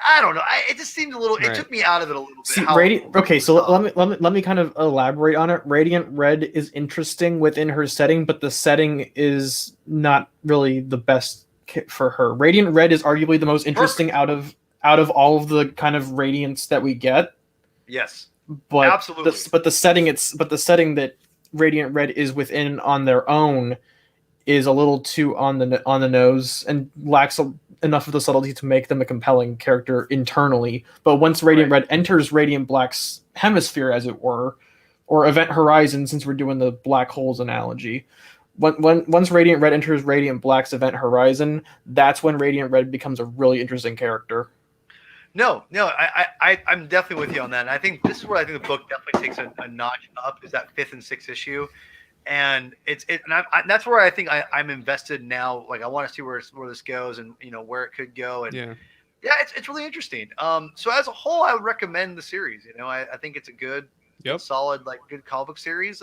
I don't know. It just seemed a little. Right. It took me out of it a little bit. See, so let me kind of elaborate on it. Radiant Red is interesting within her setting, but the setting is not really the best for her. Radiant Red is arguably the most interesting out of all of the kind of radiance that we get. Yes. But absolutely. The setting that Radiant Red is within on their own is a little too on the nose and lacks enough of the subtlety to make them a compelling character internally. But once Radiant Red enters Radiant Black's hemisphere, as it were, or Event Horizon, since we're doing the black holes analogy, once Radiant Red enters Radiant Black's Event Horizon, that's when Radiant Red becomes a really interesting character. No, I'm definitely with you on that. And I think this is where I think the book definitely takes a notch up, is that 5th and 6th issue, and that's where I think I'm invested now. Like I want to see where this goes, and where it could go, and it's really interesting. So as a whole, I would recommend the series. I think it's a good, solid, like good comic book series.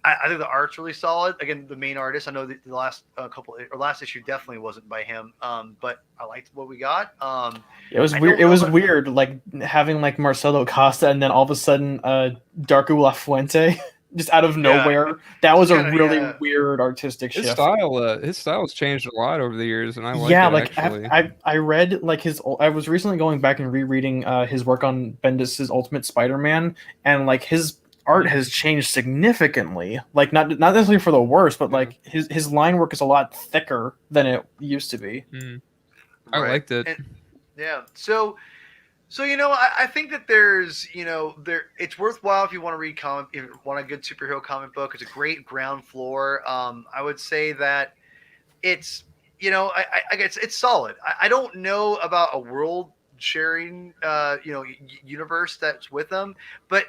I think the art's really solid. Again, the main artist, I know the last last issue definitely wasn't by him. But I liked what we got. It was weird. It was weird, like having like Marcelo Costa and then all of a sudden Darko La Fuente just out of nowhere. That was a really weird artistic shift. His style's changed a lot over the years, and I like it. Actually. I read like I was recently going back and rereading his work on Bendis's Ultimate Spider-Man, and like his art has changed significantly. Like not necessarily for the worse, but like his line work is a lot thicker than it used to be. I liked it. So I think that there's it's worthwhile if you want to read if you want a good superhero comic book. It's a great ground floor. I would say that it's I guess it's solid. I don't know about a world sharing universe that's with them, but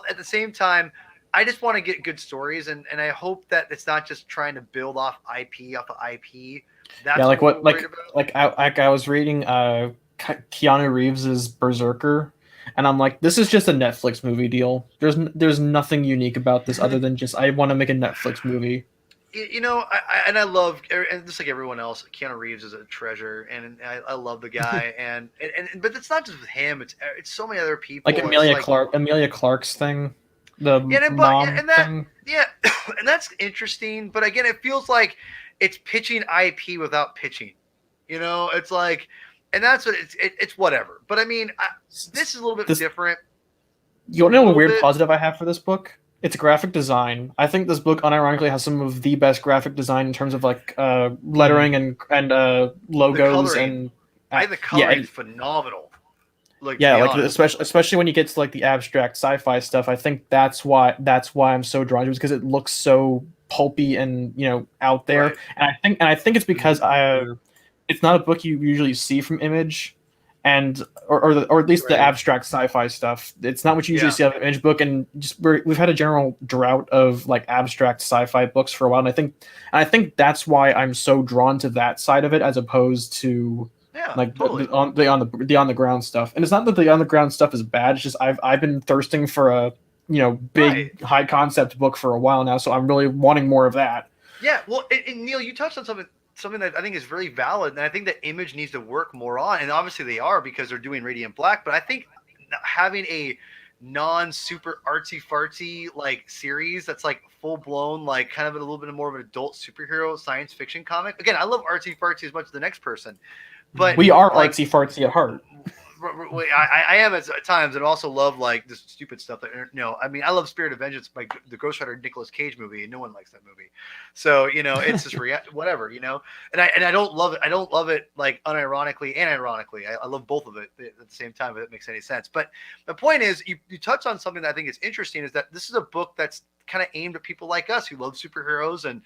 at the same time I just want to get good stories, and I hope that it's not just trying to build off IP That's Yeah, like what what, we're worried about. I was reading Keanu Reeves's Berserker, and I'm like, this is just a Netflix movie deal. There's nothing unique about this other than just I want to make a Netflix movie. You know, I love, and just like everyone else, Keanu Reeves is a treasure, and I love the guy, and but it's not just with him; it's so many other Like people. It's like Emilia Clarke's thing, the yeah, mom and that thing. yeah, and that's interesting. But again, it feels like it's pitching IP without pitching. You know, it's like, and that's what it's whatever. But I mean, this is a little bit This different, You a want to know a little weird bit. positive I have for this book? It's graphic design. I think this book unironically has some of the best graphic design in terms of like lettering and The logos coloring, and I think the yeah, coloring's phenomenal. Like, to yeah, be like honest. especially when you get to like the abstract sci-fi stuff. I think that's why I'm so drawn to it because it looks so pulpy and out there. Right. And I think it's because Yeah. it's not a book you usually see from Image, and or at least the Right. abstract sci-fi stuff. It's not what you usually Yeah. see out of an Image book, and just we've had a general drought of like abstract sci-fi books for a while, and I think that's why I'm so drawn to that side of it as opposed to Yeah. like Totally. the on the ground stuff. And it's not that the on the ground stuff is bad. It's just I've been thirsting for a Right. big high concept book for a while now, so I'm really wanting more of that. Yeah. Well, and Neil, you touched on something that I think is really valid, and I think that Image needs to work more on. And obviously they are because they're doing Radiant Black. But I think having a non-super artsy fartsy like series that's like full blown, like kind of a little bit more of an adult superhero science fiction comic. Again, I love artsy fartsy as much as the next person, but We are like artsy fartsy at heart. I am at times, and also love like this stupid stuff that I mean, I love Spirit of Vengeance, like the Ghost Rider Nicolas Cage movie, and no one likes that movie. So it's just whatever, and I don't love it. I don't love it like unironically and ironically. I love both of it at the same time, if it makes any sense. But the point is, you touch on something that I think is interesting, is that this is a book that's kind of aimed at people like us who love superheroes and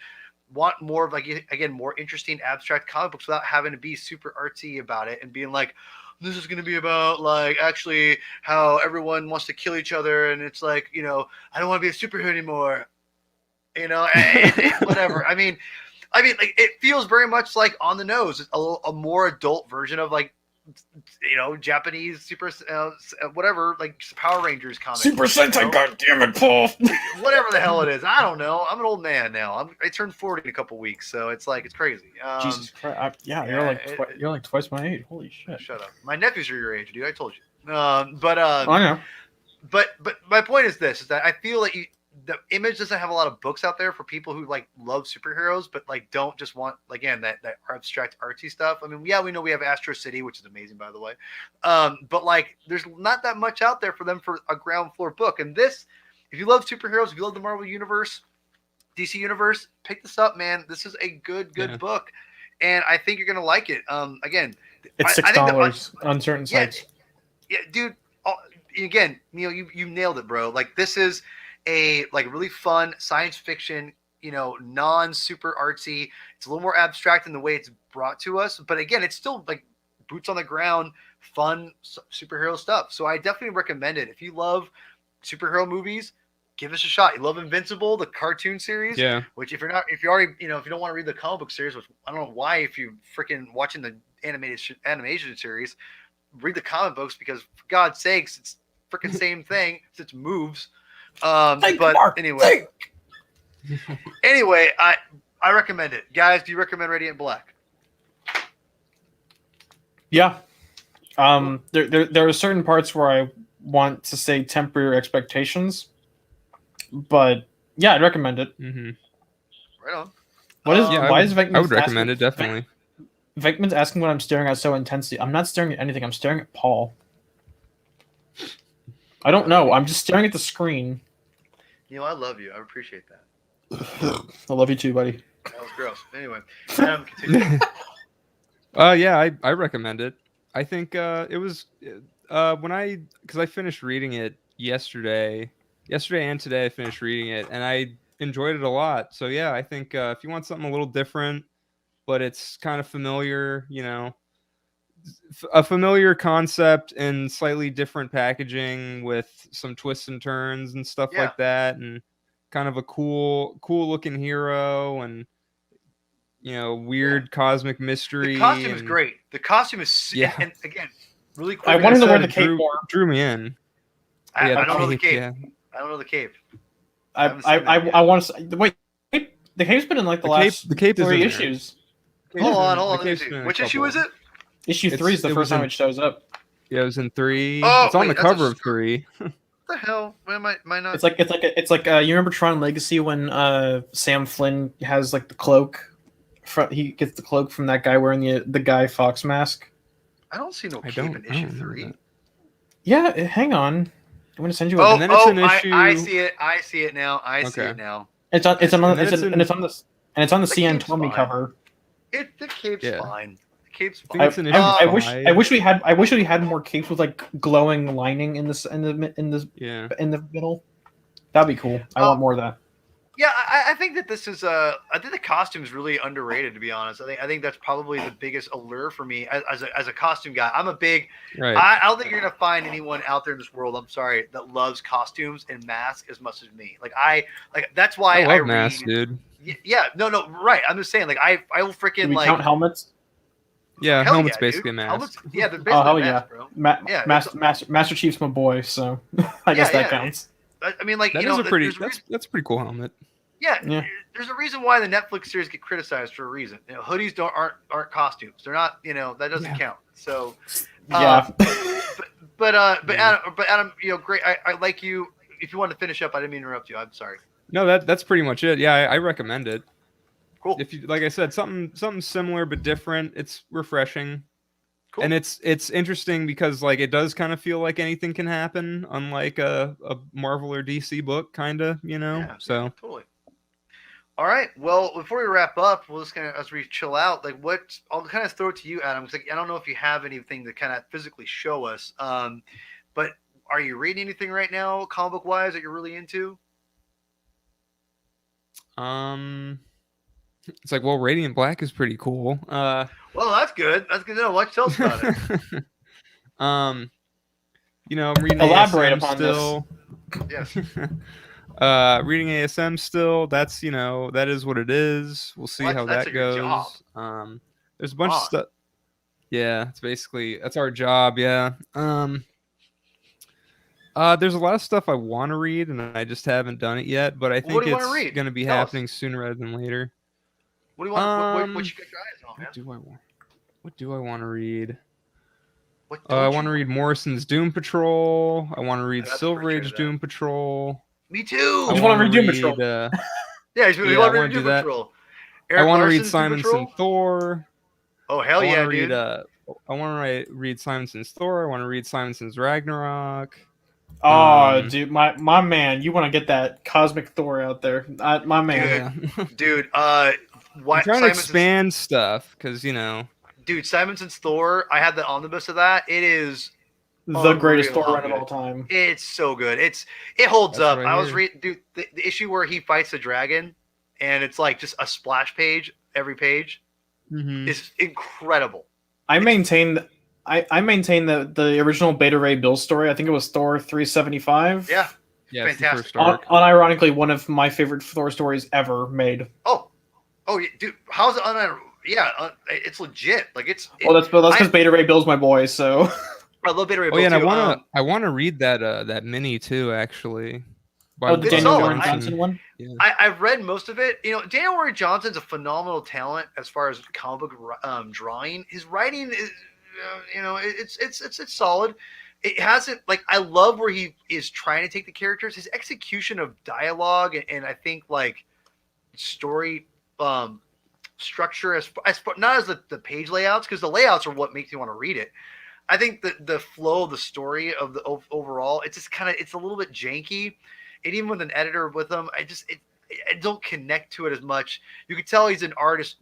want more of, like, again, more interesting abstract comic books without having to be super artsy about it and being like, this is going to be about like actually how everyone wants to kill each other, and it's like, I don't want to be a superhero anymore, whatever. I mean, like, it feels very much like on the nose. It's a more adult version of like, Japanese super whatever, like Power Rangers comic. Super Sentai, goddammit, Paul. Whatever the hell it is, I don't know. I'm an old man now. I turned 40 in a couple weeks, so it's like it's crazy. Jesus Christ! You're like twice my age. Holy shit! Shut up. My nephews are your age, dude. I told you. I know. But my point is this: is that I feel like the Image doesn't have a lot of books out there for people who like love superheroes, but like don't just want, again, that abstract artsy stuff. I mean, yeah, we know we have Astro City, which is amazing, by the way. But like, there's not that much out there for them for a ground floor book. And this, if you love superheroes, if you love the Marvel Universe, DC Universe, pick this up, man. This is a good book, and I think you're gonna like it. Again, It's $6 on certain sites. Yeah, dude. Again, Neil, you nailed it, bro. Like, this is a like really fun science fiction, non super artsy. It's a little more abstract in the way it's brought to us, but again, it's still like boots on the ground, fun superhero stuff. So I definitely recommend it. If you love superhero movies, give us a shot. You love Invincible, the cartoon series, Yeah. which if you already, if you don't want to read the comic book series, which I don't know why, if you freaking watching the animation series, read the comic books, because for God's sakes, it's freaking same thing. It's moves. But anyway, I recommend it, guys. Do you recommend Radiant Black? Yeah. There are certain parts where I want to say temper your expectations, but yeah, I'd recommend it. Mm-hmm. Right on. Why is Venkman's I would recommend it, definitely. Venkman's asking what I'm staring at so intensely. I'm not staring at anything. I'm staring at Paul. I don't know. I'm just staring at the screen. I love you. I appreciate that. I love you too, buddy. That was gross. Anyway, continue. Yeah, I recommend it. I think it was because I finished reading it yesterday and today I finished reading it, and I enjoyed it a lot. So yeah, I think if you want something a little different, but it's kind of familiar, a familiar concept and slightly different packaging with some twists and turns and stuff like that, and kind of a cool looking hero, and weird cosmic mystery. The costume is great. The costume is and again, really quick. I wanted to wear the cape more. Drew me in. I don't know the cape. Yeah. I don't know the cape. I want to wait. The cape's been in like the last the cape 3 issues. Hold on. Which issue is it? Issue 3 is the first time it shows up. Yeah, it was in 3. Oh, it's on the cover of 3. What the hell? Why am I not? It's like you remember Tron Legacy when Sam Flynn has like the cloak. He gets the cloak from that guy wearing the Guy Fawkes mask. I don't see no cape in issue 3. Yeah, hang on. I'm gonna send you. And then it's an issue. I see it. I see it now. See it now. It's on the CN Tommy cover. The cape's fine. The cape's fine. I wish we had more capes with like glowing lining in the middle. That'd be cool. I want more of that. Yeah, I think that this is I think the costume is really underrated, to be honest. I think that's probably the biggest allure for me as a costume guy. I'm a big right. I don't think you're gonna find anyone out there in this world, I'm sorry, that loves costumes and masks as much as me. That's why I love masks, dude. Yeah, no, right. I'm just saying, I will freaking Do we count helmets? Yeah, helmet's basically a mask. Helmets, yeah, they're basically a mask, bro. Master Chief's my boy, so I guess that counts. I mean, that's a pretty cool helmet. Yeah, there's a reason why the Netflix series get criticized for a reason. Hoodies aren't costumes. They're not. That doesn't count. So, but Adam, great. I like you. If you want to finish up, I didn't mean to interrupt you. I'm sorry. No, that's pretty much it. Yeah, I recommend it. Cool. If you, like I said, something similar but different. It's refreshing. Cool. And it's interesting because it does kind of feel like anything can happen, unlike a Marvel or DC book, kind of, Yeah, so totally. All right. Well, before we wrap up, we'll just kind of, as we chill out, I'll kind of throw it to you, Adam, because I don't know if you have anything to kind of physically show us. But are you reading anything right now, comic book wise, that you're really into? It's Radiant Black is pretty cool. Well, that's good. That's good to know. Tell us about it. I'm reading Elaborate ASM upon still. This. Yes. Reading ASM still. That's that is what it is. We'll see how that goes. There's a bunch of stuff. Yeah, that's our job. Yeah. There's a lot of stuff I want to read, and I just haven't done it yet. But I think it's going to be happening sooner rather than later. What do you want? What you got your eyes on, man? What do I want to read? I want to read Morrison's Doom Patrol. I want to read Silver Age Doom Patrol. Me too. I want to read Doom Patrol. You want to read Doom Patrol. I want to read Simonson Thor. Oh hell yeah, dude! I want to read Simonson's Thor. I want to read Simonson's Ragnarok. Oh, dude, my man, you want to get that cosmic Thor out there, my man. Dude, I'm trying to expand stuff because Dude, Simonson's Thor. I had the omnibus of that. It is the greatest Thor run of all time. It's so good. It holds up. I was reading, dude, the issue where he fights the dragon, and it's just a splash page every page. Mm-hmm. Is incredible. I maintain the original Beta Ray Bill story. I think it was Thor 375. Yeah, fantastic. Unironically, one of my favorite Thor stories ever made. Oh, dude, how's it? It's legit. That's because Beta Ray Bill's my boy. So I love Beta Ray Bill. Oh yeah, and I want to read that mini too, actually. The Daniel Warren Johnson one. Yeah. I've read most of it. Daniel Warren Johnson's a phenomenal talent as far as comic book drawing. His writing is, it's solid. It hasn't I love where he is trying to take the characters. His execution of dialogue and I think story structure as not as the page layouts, because the layouts are what makes you want to read it. I think the flow of the story of the overall, it's just it's a little bit janky. And even with an editor with him, I don't connect to it as much. You can tell he's an artist,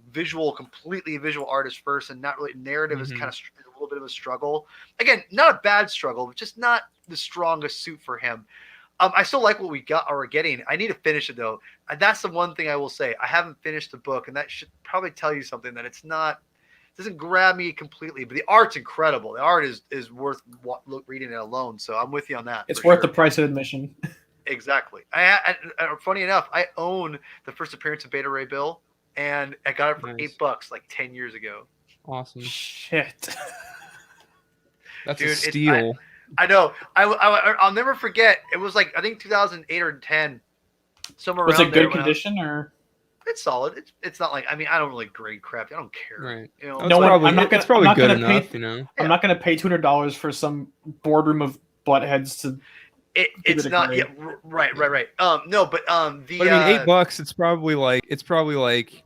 completely visual artist first, and not really narrative is kind of a little bit of a struggle. Again, not a bad struggle, but just not the strongest suit for him. I still like what we got or we're getting. I need to finish it though. And that's the one thing I will say. I haven't finished the book, and that should probably tell you something, that it doesn't grab me completely, but the art's incredible. The art is worth reading it alone. So I'm with you on that. It's worth the price of admission. Exactly. Funny enough, I own the first appearance of Beta Ray Bill, and I got it for Nice. $8 like 10 years ago. Awesome. Shit. That's Dude, a steal. I know. I'll never forget. It was like I think 2008 or 10, somewhere Was around it there. good condition or? It's solid. It's not like I don't really grade crap. I don't care. Right. You know. Oh, No, probably, I'm not gonna. it's probably I'm not good gonna enough, pay. you know. Yeah. I'm not gonna pay $200 for some boardroom of buttheads to. It's not. Yeah. Right. No, but the. But I mean, $8. It's probably like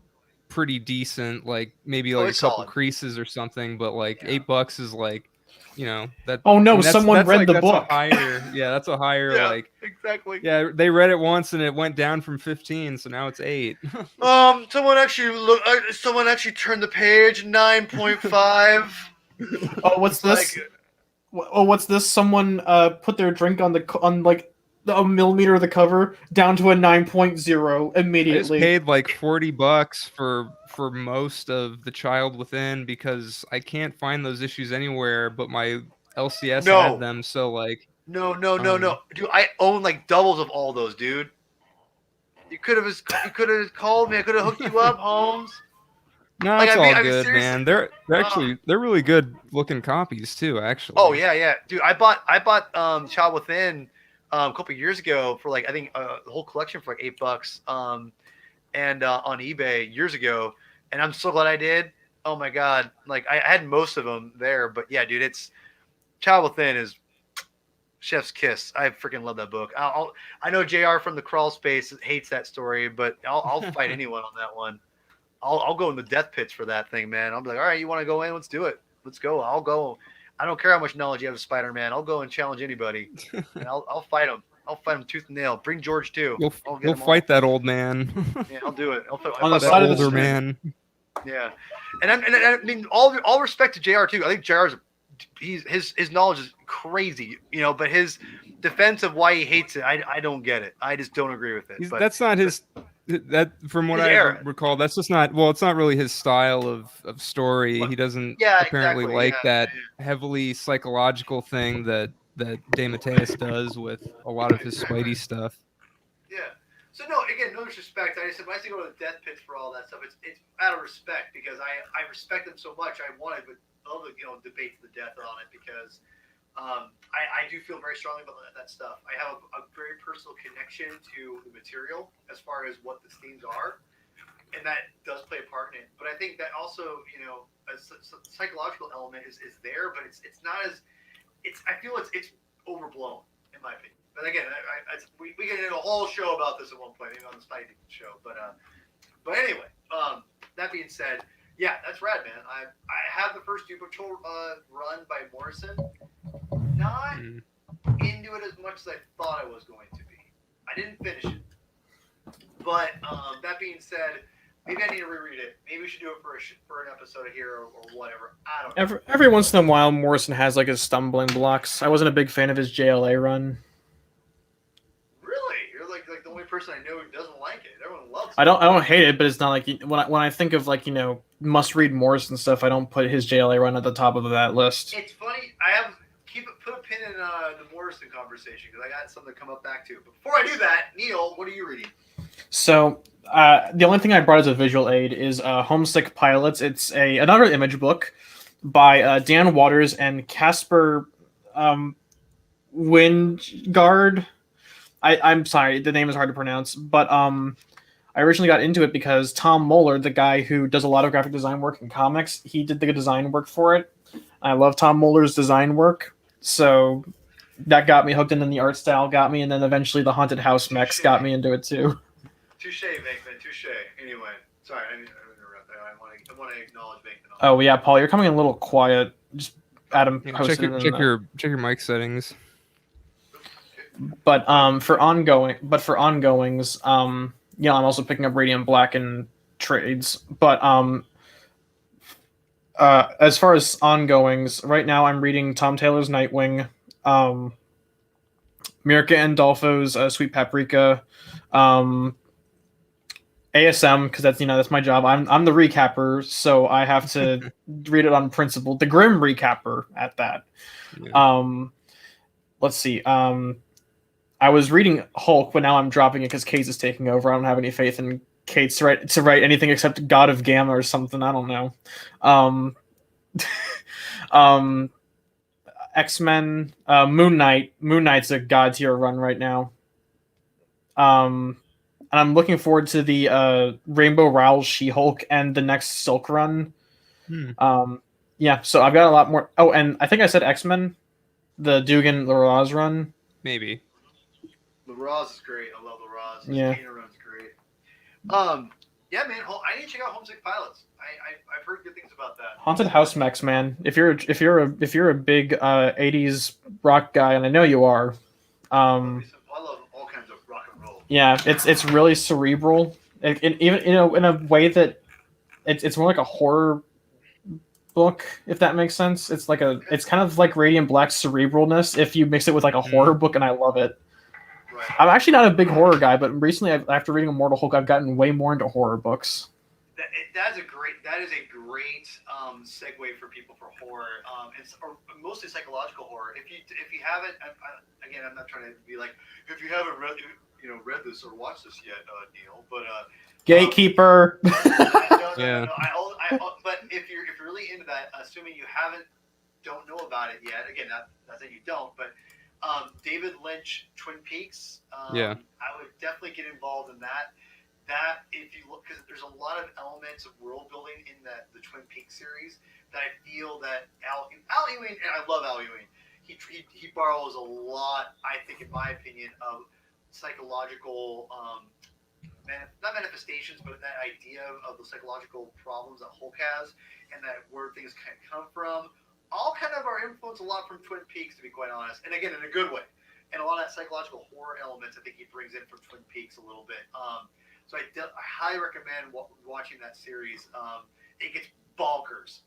pretty decent. Like maybe like a it's couple solid. creases or something. But like $8 is like, you know, that. Oh no! I mean, Someone read the that's book. a higher. Yeah, that's a higher Yeah, like. exactly. Yeah, they read it once and it went down from 15, so now it's 8. Someone actually turned the page 9.5. Oh, what's this? Oh, what's this? Someone put their drink on like a millimeter of the cover down to a 9.0 immediately. I just paid like $40 for most of The Child Within because I can't find those issues anywhere, but my LCS had them. So like, no, dude, I own like doubles of all those, dude. You could have called me. I could have hooked you up, Holmes. No, it's all good, man. They're really good looking copies too, actually. Oh yeah, dude. I bought Child Within a couple years ago for like I think the whole collection for like $8 and on eBay years ago, and I'm so glad I did. Oh my god, like I had most of them there, but yeah, dude, it's Child Within is chef's kiss. I freaking love that book. I know JR from the Crawl Space hates that story, but I'll fight anyone on that one. I'll go in the death pits for that thing, man. I'll be like, all right, you want to go in? Let's do it. Let's go. I'll go. I don't care how much knowledge you have of Spider-Man. I'll go and challenge anybody. And I'll fight him. I'll fight him tooth and nail. Bring George too. You'll fight that old man. Yeah, I'll do it. I'll fight on the that side of older the man. Yeah, and I mean all respect to JR too. I think JR's his knowledge is crazy, you know, but his defense of why he hates it, I don't get it. I just don't agree with it. That's not his. That from what I recall, that's just not. Well, it's not really his style of story. He doesn't apparently like that heavily psychological thing that DeMatteis does with a lot of his Spidey stuff. Yeah. So no, again, no disrespect. I said when I say go to the death pits for all that stuff, it's out of respect because I respect them so much. I wanted with all the debate to the death on it because I do feel very strongly about that stuff. I have a very personal connection to the material as far as what the themes are, and that does play a part in it. But I think that also a psychological element is there, but it's not as I feel it's overblown in my opinion. But again, we get into a whole show about this at one point, maybe on the Spidey show. But anyway, that being said, yeah, that's rad, man. I have the first Doom Patrol run by Morrison. Not into it as much as I thought I was going to be. I didn't finish it. But that being said, maybe I need to reread it. Maybe we should do it for an episode here or whatever. I don't know. Every once in a while, Morrison has like his stumbling blocks. I wasn't a big fan of his JLA run. Really? You're like the only person I know who doesn't like it. Everyone loves it. I don't hate it, but it's not like when I think of like must read Morrison stuff, I don't put his JLA run at the top of that list. It's funny. I have put a pin in the Morrison conversation because I got something to come up back to. But before I do that, Neil, what are you reading? So the only thing I brought as a visual aid is Homesick Pilots. It's another image book by Dan Waters and Casper Wingard. I'm sorry, the name is hard to pronounce, but I originally got into it because Tom Moeller, the guy who does a lot of graphic design work in comics, he did the design work for it. I love Tom Moeller's design work, so that got me hooked, and then the art style got me, and then eventually the Haunted House mechs got me into it too. Touche, Venkman, touche. Anyway, sorry, I didn't interrupt that. I want to acknowledge Venkman. Oh yeah, Paul, you're coming in a little quiet. Just Adam, check your mic settings. But for ongoings, I'm also picking up Radiant Black in trades. But as far as ongoings, right now I'm reading Tom Taylor's Nightwing, Mirka Andolfo's Sweet Paprika, ASM, because that's my job. I'm the recapper, so I have to read it on principle. The Grim recapper at that. Yeah. Let's see. I was reading Hulk, but now I'm dropping it because Case is taking over. I don't have any faith in Kate to write anything except God of Gamma or something. I don't know. X-Men, Moon Knight. Moon Knight's a god tier run right now. And I'm looking forward to the Rainbow Rowell She-Hulk and the next Silk run. Yeah, so I've got a lot more. Oh, and I think I said X-Men, the Dugan Laraz run. Maybe. Laraz is great. I love Laraz. His Yeah. Kana run's great. Yeah, man. I need to check out Homesick Pilots. I've heard good things about that. Haunted House Mechs, man. If you're a big '80s rock guy, and I know you are, I love all kinds of rock and roll. yeah, it's really cerebral, even in a way that it's more like a horror book, if that makes sense. It's kind of like Radiant Black cerebralness if you mix it with like a horror book, and I love it. Right. I'm actually not a big horror guy, but recently, after reading Immortal Hulk, I've gotten way more into horror books. That is a great segue for people for horror. Or mostly psychological horror. If you haven't, again, I'm not trying to be like, if you haven't read this or watched this yet, Neil, but Gatekeeper. Yeah. But if you're really into that, assuming you don't know about it yet, again, not that you don't, but David Lynch, Twin Peaks. Yeah. I would definitely get involved in that. That if you look, because there's a lot of elements of world building in the Twin Peaks series that I feel that Al Ewing, and I love Al Ewing, he borrows a lot, I think, in my opinion, of psychological, not manifestations, but that idea of the psychological problems that Hulk has, and that where things can come from, all kind of are influenced a lot from Twin Peaks, to be quite honest, and again, in a good way. And a lot of that psychological horror elements, I think he brings in from Twin Peaks a little bit. So I highly recommend watching that series. It gets bonkers,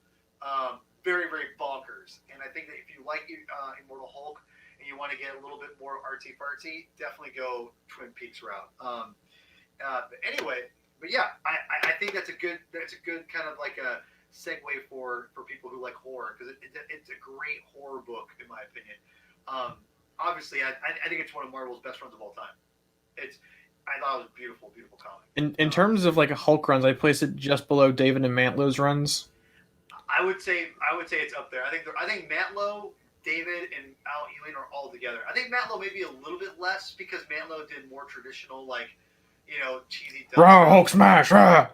very, very bonkers. And I think that if you like Immortal Hulk and you want to get a little bit more artsy fartsy, definitely go Twin Peaks route. But anyway, I think that's a good kind of like a segue for people who like horror, because it's a great horror book in my opinion. Obviously, I think it's one of Marvel's best runs of all time. I thought it was a beautiful, beautiful comic. In terms of like Hulk runs, I place it just below David and Mantlow's runs. I would say it's up there. I think Mantlo, David, and Al Ewing are all together. I think Mantlo maybe a little bit less because Mantlo did more traditional, like, cheesy. Raw Hulk smash, rah!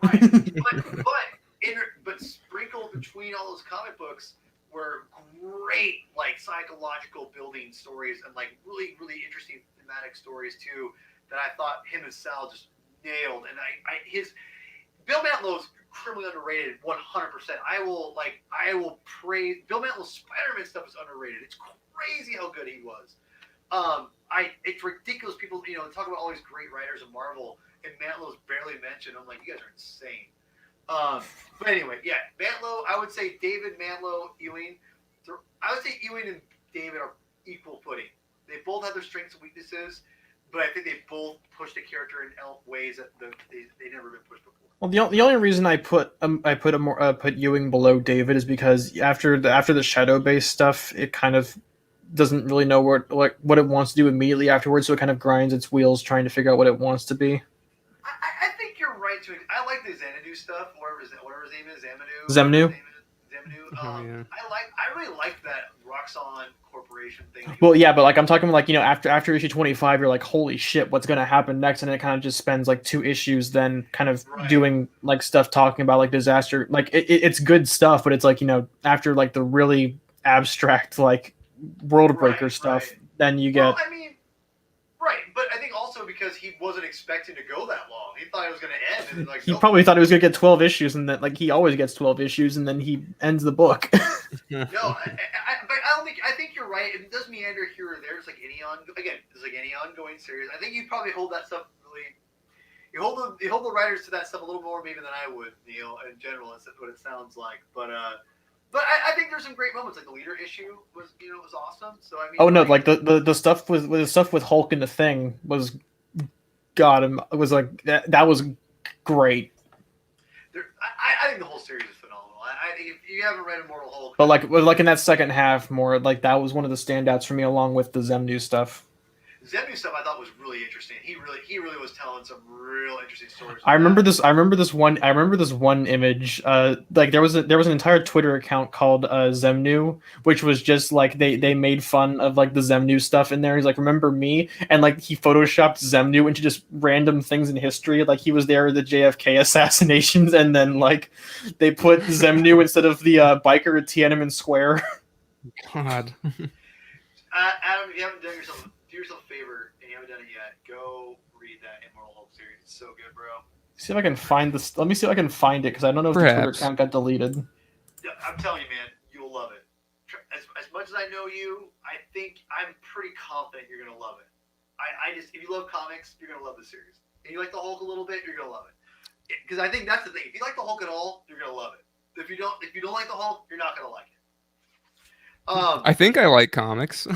But sprinkled between all those comic books were great, like, psychological building stories and like really, really interesting thematic stories too, that I thought him and Sal just nailed. And Bill Mantlow's criminally underrated 100%. I will praise Bill Mantlow's Spider-Man stuff is underrated. It's crazy how good he was. It's ridiculous. People, talk about all these great writers of Marvel, and Mantlow's barely mentioned. I'm like, you guys are insane. But anyway, yeah, Mantlo. I would say David, Mantlo, Ewing. I would say Ewing and David are equal footing. They both have their strengths and weaknesses. But I think they both pushed the character in ways that they never been pushed before. Well, the only reason I put Ewing below David is because after the shadow based stuff, it kind of doesn't really know what it wants to do immediately afterwards, so it kind of grinds its wheels trying to figure out what it wants to be. I think you're right. I like the Xanadu stuff, whatever his name is, Zemnu. I really like that Roxxon Corporation thing. Well, yeah, but like I'm talking like after issue 25, you're like, holy shit, what's gonna happen next? And it kind of just spends like 2 issues then kind of doing like stuff talking about like disaster. Like it's good stuff, but it's like after like the really abstract like world breaker stuff, then you get. Well, I mean, right, but I think also because he wasn't expecting to go that long. He thought it was going to end, and like he probably thought he was going to get 12 issues, and that like he always gets 12 issues, and then he ends the book. No, I think you're right. It does meander here or there. It's like any ongoing series. I think you probably hold that stuff really. You hold the writers to that stuff a little more maybe than I would, Neil. In general, that's what it sounds like. But I think there's some great moments. Like the leader issue was awesome. So I mean. Oh no! Like the stuff with Hulk and the Thing was, God, it was like that was great. I think the whole series is phenomenal. I think if you haven't read Immortal Hulk, but like in that second half, more like that was one of the standouts for me, along with the Zemnu stuff. Zemnu stuff I thought was really interesting. He really was telling some real interesting stories. I remember this one image. Like there was an entire Twitter account called Zemnu, which was just like they made fun of like the Zemnu stuff in there. He's like, remember me? And like he photoshopped Zemnu into just random things in history. Like he was there at the JFK assassinations, and then like they put Zemnu instead of the biker at Tiananmen Square. God. Adam, if you haven't done yourself, do yourself a favor and you haven't done it yet, go read that Immortal Hulk series. It's so good, bro. See if I can find this. Let me see if I can find it because I don't know if the Twitter account got deleted. Yeah, I'm telling you, man, you'll love it. As much as I know you, I think I'm pretty confident you're gonna love it. I just, if you love comics, you're gonna love the series. If you like the Hulk a little bit, you're gonna love it. Because I think that's the thing. If you like the Hulk at all, you're gonna love it. If you don't like the Hulk, you're not gonna like it. I think I like comics.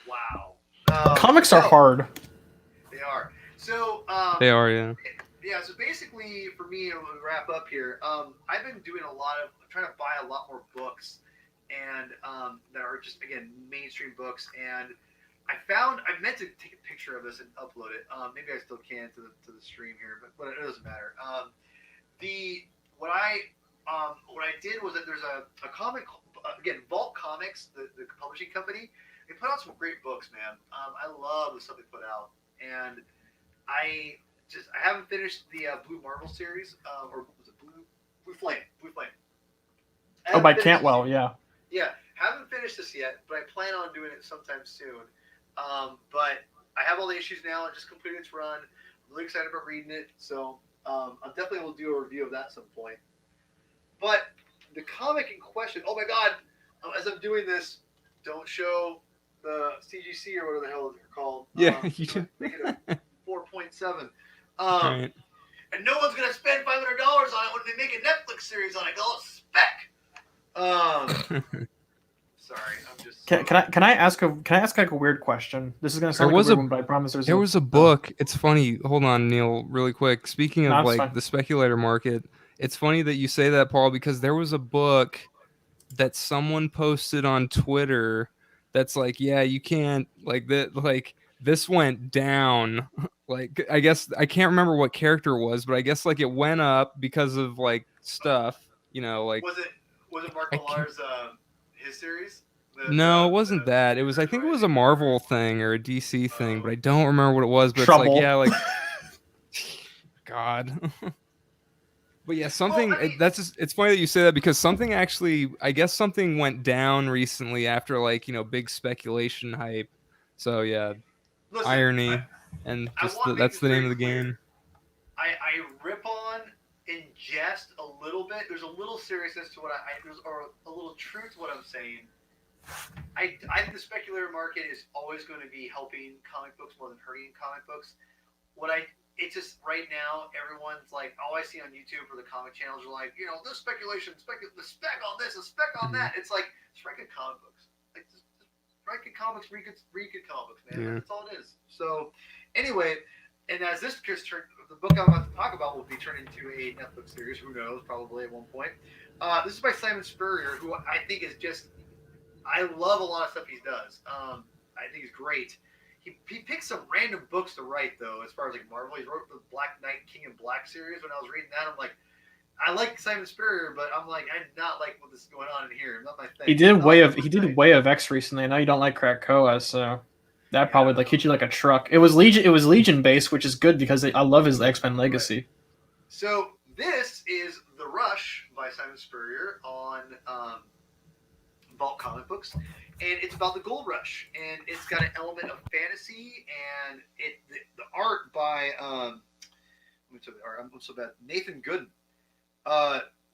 Wow. Comics are hard. They are. So they are, yeah. Yeah. So basically, for me, to wrap up here, I've been doing trying to buy a lot more books, and that are just again mainstream books. And I meant to take a picture of this and upload it. Maybe I still can to the stream here, but it doesn't matter. What I did was that there's a comic. Again, Vault Comics, the publishing company, they put out some great books, man. I love the stuff they put out, and I haven't finished the Blue Marvel series, or was it Blue Flame? Oh, by Cantwell, yeah. Yeah, haven't finished this yet, but I plan on doing it sometime soon. But I have all the issues now. I just completed its run. I'm really excited about reading it, so I definitely will do a review of that at some point. But the comic in question, oh my god, as I'm doing this, don't show the CGC or whatever the hell they're called. Yeah, you should make it a 4.7. Right. And no one's going to spend $500 on it when they make a Netflix series on it. Call it Spec. Sorry, I'm just. Can I ask like a weird question? This is gonna sound like a weird one, but I promise there was a book. It's funny. Hold on, Neil, really quick. Speaking of like the speculator market, it's funny that you say that, Paul, because there was a book that someone posted on Twitter that's like, yeah, you can't like that. Like this went down. Like I guess I can't remember what character it was, but I guess like it went up because of like stuff. You know, like was it Mark Millar's his series? No, it wasn't that. It was, I think it was a Marvel thing or a DC thing, but I don't remember what it was. But Trouble. It's like, yeah, like, God. But yeah, something. Well, I mean, that's just, it's funny that you say that because something actually, I guess something went down recently after like big speculation hype. So yeah, listen, irony, and just that's the name of the game. I rip on in jest a little bit. There's a little seriousness to what or a little truth to what I'm saying. I think the speculator market is always going to be helping comic books more than hurting comic books. It's just right now, everyone's like, all I see on YouTube or the comic channels are like, this speculation, the spec on this, the spec on that. It's like, just write good comic books. Like, just write good comics, read good comic books, man. Yeah. That's all it is. So, anyway, and as this gets turned, the book I'm about to talk about will be turned into a Netflix series. Who knows? Probably at one point. This is by Simon Spurrier, who I think is just. I love a lot of stuff he does. I think he's great. He picked some random books to write, though, as far as like Marvel. He wrote the Black Knight, King in Black series. When I was reading that, I'm like, I like Simon Spurrier, but I'm like, I did not like what is going on in here. Not my thing. He did Way of X recently. I know you don't like Krakoa, so that probably like hit you like a truck. It was Legion based, which is good because I love his X-Men Legacy. Right. So this is The Rush by Simon Spurrier on Vault Comic Books, and it's about the gold rush, and it's got an element of fantasy, and the art by I'm so bad, Nathan Gooden.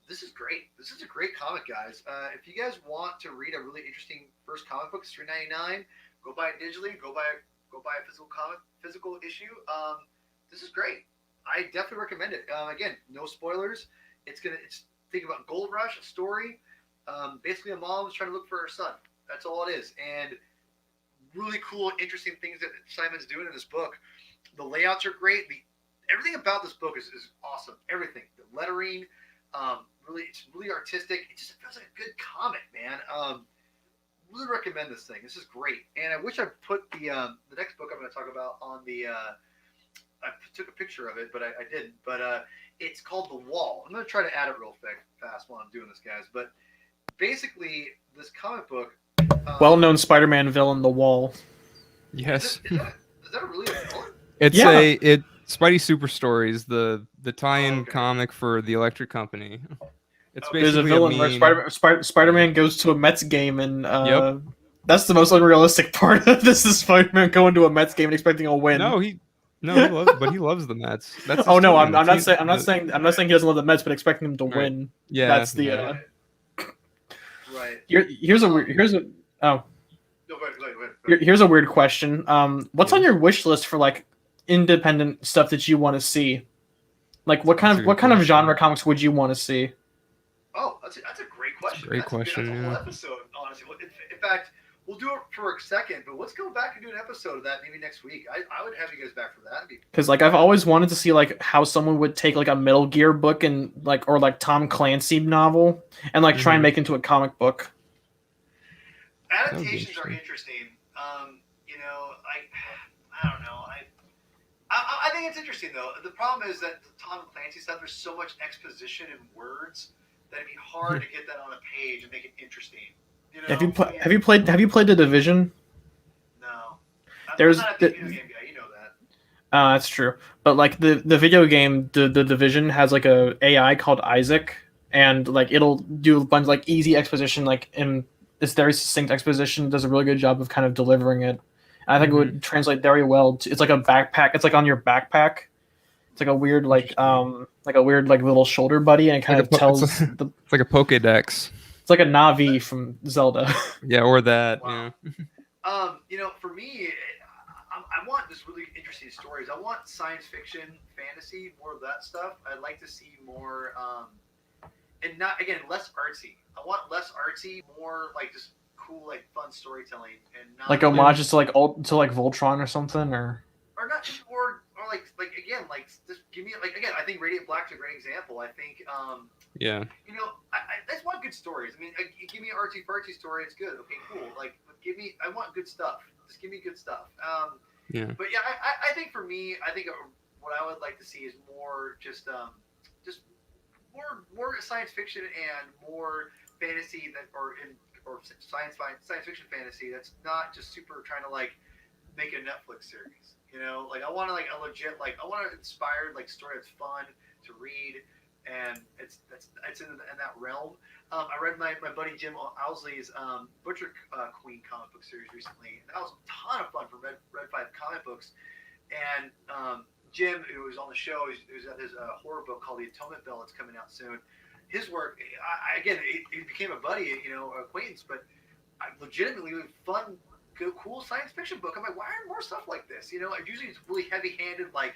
This is great. This is a great comic, guys. If you guys want to read a really interesting first comic book, it's $3.99. Go buy it digitally. Go buy a physical issue. This is great. I definitely recommend it. Again, no spoilers. It's think about Gold Rush, a story. Basically, a mom is trying to look for her son. That's all it is. And really cool, interesting things that Simon's doing in this book. The layouts are great. Everything about this book is awesome. Everything. The lettering, it's really artistic. It just feels like a good comic, man. really recommend this thing. This is great, and I wish I put the next book I'm going to talk about on the. I took a picture of it, but I didn't. But it's called The Wall. I'm going to try to add it real fast while I'm doing this, guys. But basically, this comic book. Well-known Spider-Man villain, The Wall. Yes. Is that really a villain? It's Spidey Super Stories, the tie-in comic for the Electric Company. It's basically there's a villain where Spider-Man goes to a Mets game, and that's the most unrealistic part of this is Spider-Man going to a Mets game and expecting a win. He loves the Mets. That's I'm not saying he doesn't love the Mets, but expecting them to win. Yeah, that's the right. Here's a weird question. What's on your wish list for like independent stuff that you want to see? Like what kind of genre comics would you want to see? Oh, that's a great question. That's a question. That's a whole episode, honestly. In fact, we'll do it for a second, but let's go back and do an episode of that maybe next week. I would have you guys back for that. Because like I've always wanted to see like how someone would take like a Metal Gear book and like or like Tom Clancy novel and like try and make it into a comic book. Adaptations are interesting. I don't know. I think it's interesting though. The problem is that the Tom Clancy stuff, there's so much exposition and words that it'd be hard to get that on a page and make it interesting. You know? Have you played The Division? No. There's I'm not a video game guy. You know that. That's true. But like the video game, the Division has like a AI called Isaac, and like it'll do a bunch of like easy exposition, like in this very succinct exposition. Does a really good job of kind of delivering it. And I think it would translate very well. It's like a backpack. It's like on your backpack. It's like a weird like little shoulder buddy, and it kind of tells. It's like a Pokédex. It's like a Navi from Zelda. Yeah, or that. Wow. Yeah. For me, I want just really interesting stories. I want science fiction, fantasy, more of that stuff. I'd like to see more, and not again less artsy. I want less artsy, more like just cool, like fun storytelling, and not like homages to like Voltron or something, or not, or like again, like just give me like again. I think Radiant Black's a great example. I think yeah. I just want good stories. I mean, give me an artsy fartsy story. It's good. Okay, cool. Like, I want good stuff. Just give me good stuff. Yeah. But yeah, I think for me, I think what I would like to see is more just more science fiction and more fantasy or science fiction fantasy that's not just super trying to like make a Netflix series. Like I want to like a legit like I want an inspired like story that's fun to read. And it's in that realm. I read my buddy Jim Owsley's Butcher Queen comic book series recently. That was a ton of fun for Red 5 comic books. And Jim, who was on the show, who's got his horror book called The Atonement Bell that's coming out soon. His work, he became a buddy, acquaintance, but legitimately fun, cool science fiction book. I'm like, why aren't more stuff like this? Usually it's really heavy-handed, like,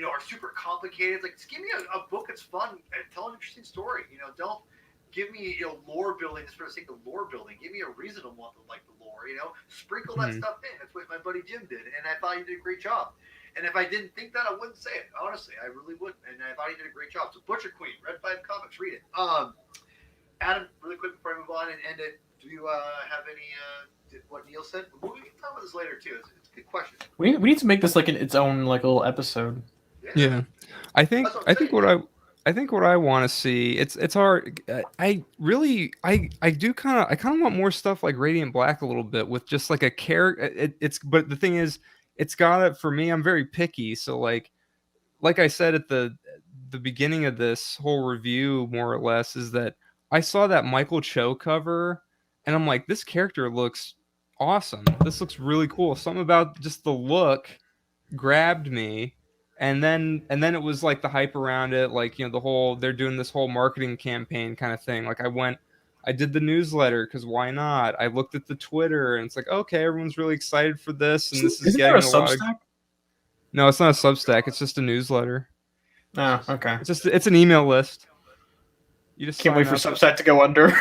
are super complicated. Like, just give me a book that's fun and tell an interesting story. Don't give me lore building just for the sake of lore building. Give me a reason to want to like the lore. Sprinkle that stuff in. That's what my buddy Jim did, and I thought he did a great job. And if I didn't think that, I wouldn't say it. Honestly, I really wouldn't. And I thought he did a great job. So Butcher Queen, Red 5 Comics, read it. Adam, really quick before I move on and end it, do you have any what Neil said? We can talk about this later too. It's a good question. We need to make this like its own like little episode. Yeah. I think what I want to see, it's hard. I do kind of want more stuff like Radiant Black a little bit with just like a character. But the thing is, it's got it for me. I'm very picky, so like I said at the beginning of this whole review, more or less, is that I saw that Michael Cho cover, and I'm like, this character looks awesome. This looks really cool. Something about just the look grabbed me. And then it was like the hype around it, like, they're doing this whole marketing campaign kind of thing. Like I did the newsletter because why not? I looked at the Twitter and it's like, okay, everyone's really excited for this, and this is getting a lot of. No, it's not a Substack. It's just a newsletter. Oh, okay. It's an email list. You just can't wait for Substack to go under.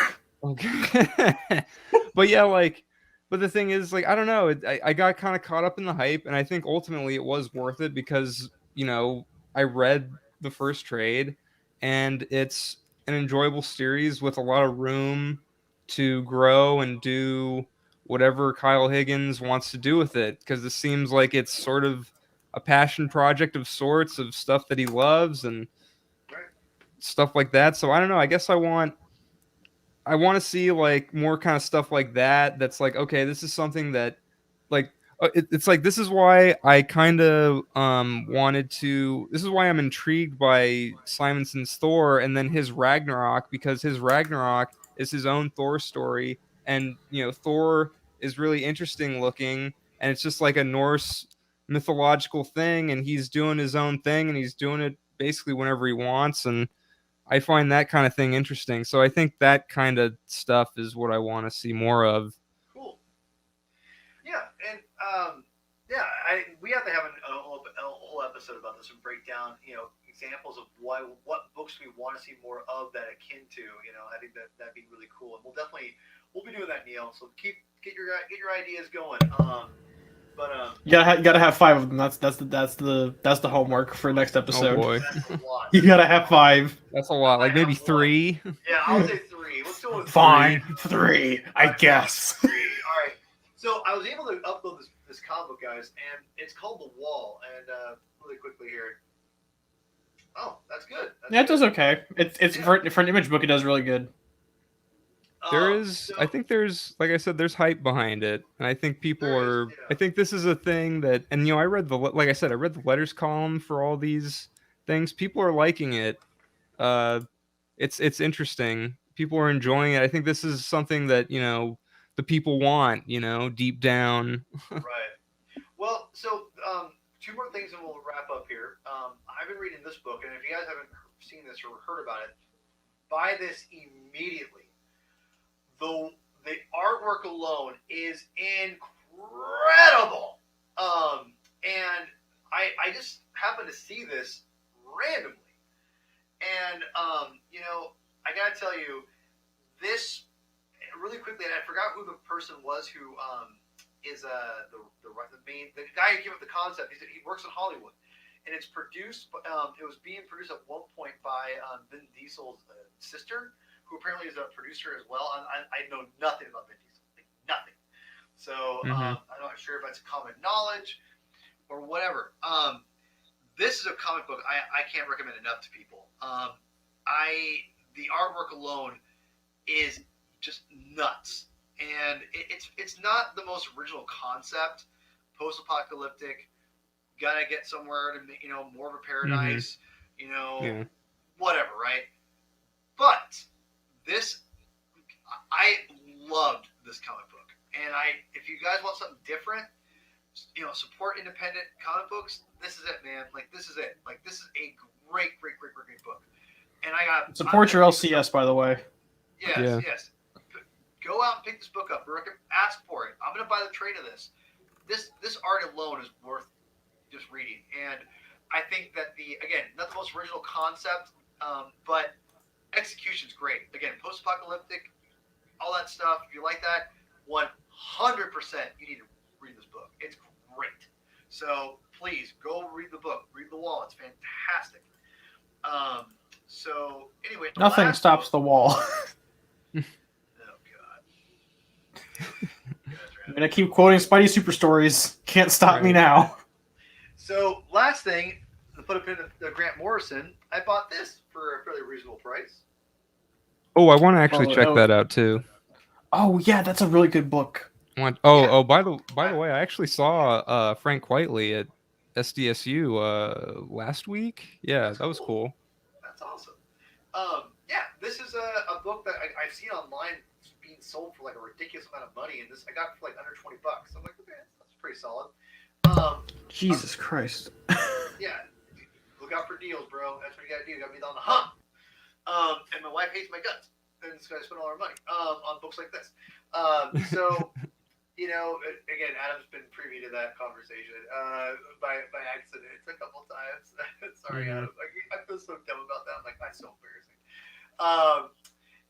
Okay. But yeah, but the thing is, like, I don't know. I got kind of caught up in the hype, and I think ultimately it was worth it because, I read the first trade, and it's an enjoyable series with a lot of room to grow and do whatever Kyle Higgins wants to do with it, because this seems like it's sort of a passion project of sorts, of stuff that he loves and stuff like that. So I don't know. I guess I want to see like more kind of stuff like that. That's like, okay, this is something that like it's like, this is why I kind of wanted to. This is why I'm intrigued by Simonson's Thor and then his Ragnarok, because his Ragnarok is his own Thor story, and Thor is really interesting looking, and it's just like a Norse mythological thing, and he's doing his own thing, and he's doing it basically whenever he wants, and I find that kind of thing interesting. So I think that kind of stuff is what I want to see more of. Cool. Yeah, and we have to have a whole episode about this and break down, examples of what books we want to see more of that akin to. I think that'd be really cool, and we'll be doing that, Neil. So get your ideas going. You gotta have 5 of them. That's the homework for next episode. Oh boy, that's a lot. You gotta have 5. That's a lot. Like maybe 3. Yeah, I'll say 3. Let's go with 3. Fine, 3, I guess. 3. All right. So I was able to upload this comic book, guys, and it's called The Wall. And really quickly here. Oh, that's good. It does okay. It's for an image book. It does really good. I think there's, like I said, there's hype behind it, and I think I think this is a thing that, and I read like I said, I read the letters column for all these things. People are liking it. It's interesting. People are enjoying it. I think this is something that the people want. Deep down. Right. Well, so 2 more things, and we'll wrap up here. I've been reading this book, and if you guys haven't seen this or heard about it, buy this immediately. The artwork alone is incredible, and I just happened to see this randomly, and I gotta tell you this really quickly, and I forgot who the person was who is the guy who came up with the concept. He works in Hollywood, and it's produced. It was being produced at one point by Vin Diesel's sister, who apparently is a producer as well. I know nothing about Vin Diesel, like nothing. So I'm not sure if that's common knowledge or whatever. This is a comic book I can't recommend enough to people. The artwork alone is just nuts, and it's not the most original concept. Post-apocalyptic, gotta get somewhere to more of a paradise, whatever, right? But I loved this comic book, and if you guys want something different, support independent comic books. This is it, man. Like this is it. Like this is a great book. And I got support your LCS, by the way. Yes. Go out and pick this book up. Ask for it. I'm gonna buy the trade of this. This art alone is worth just reading, and I think that not the most original concept, but execution's great. Again, post-apocalyptic, all that stuff. If you like that, 100% you need to read this book. It's great. So please go read the book. Read The Wall. It's fantastic. So anyway, nothing stops The Wall. Oh God. I'm gonna keep quoting Spidey Super Stories. Can't stop me now. So last thing, to put a pin in Grant Morrison, I bought this for a fairly reasonable price. Oh, I want to actually check that out too. Oh yeah, that's a really good book. By the way, I actually saw Frank Whiteley at SDSU last week. Yeah, that was cool. That's awesome. This is a book that I've seen online being sold for like a ridiculous amount of money, and this I got for like under $20. I'm like, okay, that's pretty solid. Jesus Christ. Yeah, look out for deals, bro. That's what you gotta do. You gotta be on the hunt. And my wife hates my guts, and it's gonna spend all our money on books like this. So, again, Adam's been privy to that conversation by accident a couple times. Sorry, Adam. I feel so dumb about that. I'm like, that's so embarrassing.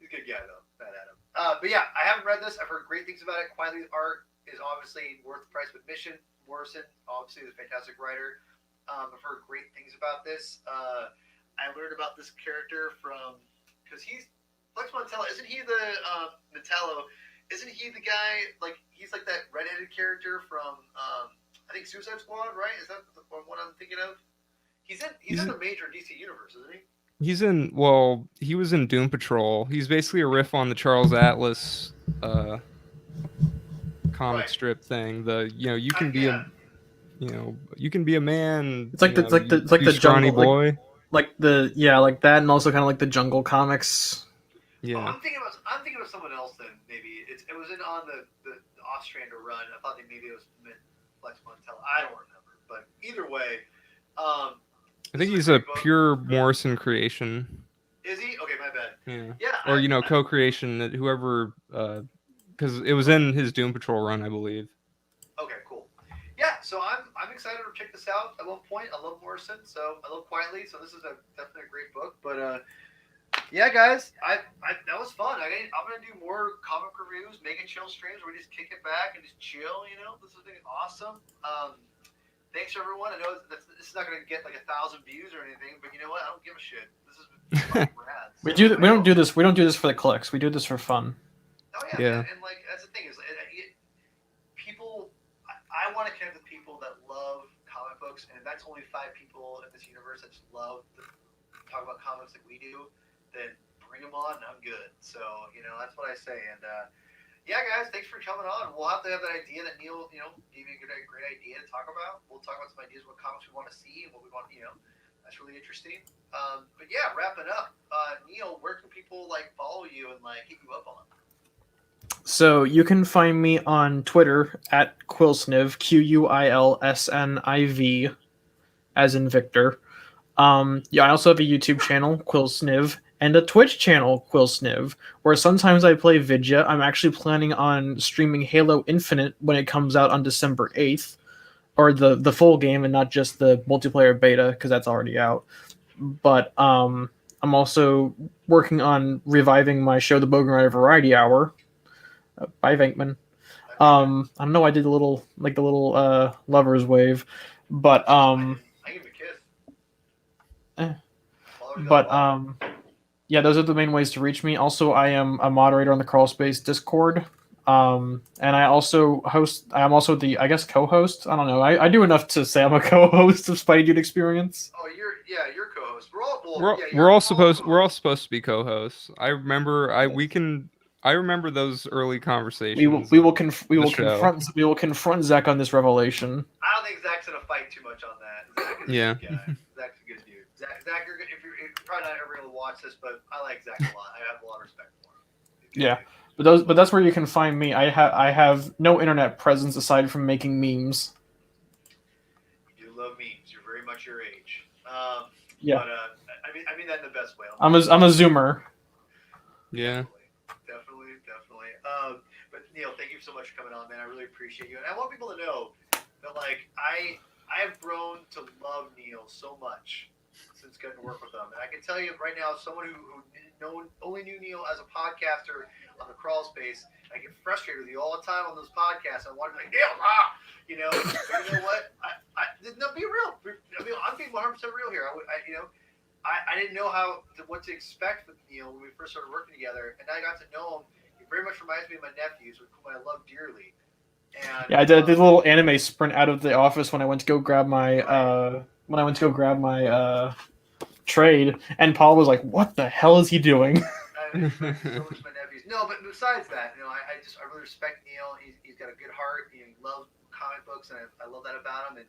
He's a good guy though, that Adam. But yeah, I haven't read this. I've heard great things about it. Quietly's art is obviously worth the price of admission. Morrison, obviously, is a fantastic writer. I've heard great things about this. I learned about this character because he's Flex Mantello. Isn't he the Mantello isn't he the guy? Like he's like that redheaded character from I think Suicide Squad, right? Is that the one I'm thinking of? He's in the major DC universe, isn't he? He was in Doom Patrol. He's basically a riff on the Charles Atlas comic strip thing. You can be a man. It's like the scrawny jungle boy. Like that, and also kind of like the Jungle comics. Yeah. Oh, I'm thinking of someone else then. Maybe it was on the Ostrander run. I thought maybe it was Flex Montel. I don't remember, but either way, I think he's a pure Morrison creation. Is he? Okay, my bad. Yeah. Yeah. Or co-creation that whoever, because it was in his Doom Patrol run, I believe. Okay, cool. Yeah, so I'm excited to check this out at one point. I love Morrison, so I love Quietly, so this is definitely a great book. But yeah, guys, that was fun. I'm gonna do more comic reviews, make it chill streams where we just kick it back and just chill. This is awesome. Thanks everyone. I know this is not gonna get like 1,000 views or anything, but you know what? I don't give a shit. This is rad. We don't do this. We don't do this for the clicks. We do this for fun. Oh yeah. And like that's the thing is, people. I want to connect with people that love comic books, and if that's only 5 people in this universe that just love to talk about comics like we do, then bring them on, and I'm good. So that's what I say. And yeah, guys, thanks for coming on. We'll have to have that idea that Neil, gave you a great idea to talk about. We'll talk about some ideas of what comics we want to see and what we want. That's really interesting. But yeah, wrapping up, Neil, where can people follow you and hit you up on? So you can find me on Twitter at Quilsniv, Quilsniv, as in Victor. I also have a YouTube channel, Quilsniv, and a Twitch channel, Quilsniv, where sometimes I play Vidya. I'm actually planning on streaming Halo Infinite when it comes out on December 8th, or the full game and not just the multiplayer beta, because that's already out. But I'm also working on reviving my show, The Bogan Rider Variety Hour, by Venkman. I don't know. I did the little lovers wave, but I give a kiss. Yeah, those are the main ways to reach me. Also, I am a moderator on the Crawl Space Discord, and I also host. I am also the co-host. I don't know. I do enough to say I'm a co-host of Spidey Dude Experience. Oh, you're co-host. We're all supposed to be co-hosts. I remember I remember those early conversations. We will confront Zach on this revelation. I don't think Zach's gonna fight too much on that. Zach is a good guy. Zach's a good dude. Zach, you're probably not ever gonna watch this, but I like Zach a lot. I have a lot of respect for him. Yeah, but that's where you can find me. I have no internet presence aside from making memes. You do love memes. You're very much your age. Yeah. But I mean that in the best way. I'm a Zoomer. Yeah. Definitely. But Neil, thank you so much for coming on, man. I really appreciate you, and I want people to know that I have grown to love Neil so much since getting to work with him. And I can tell you right now, someone who only knew Neil as a podcaster on the Crawl Space, I get frustrated with you all the time on those podcasts. I want to be like, Neil, But you know what? No, be real. I'm being 100% real here. I didn't know what to expect with Neil when we first started working together, and I got to know him. He very much reminds me of my nephews, whom I love dearly. And, yeah, I did a little anime sprint out of the office when I went to go grab my trade, and Paul was like, "What the hell is he doing?" I respect so much my nephews. No, but besides that, I really respect Neil. He's got a good heart. He loves comic books, and I love that about him. And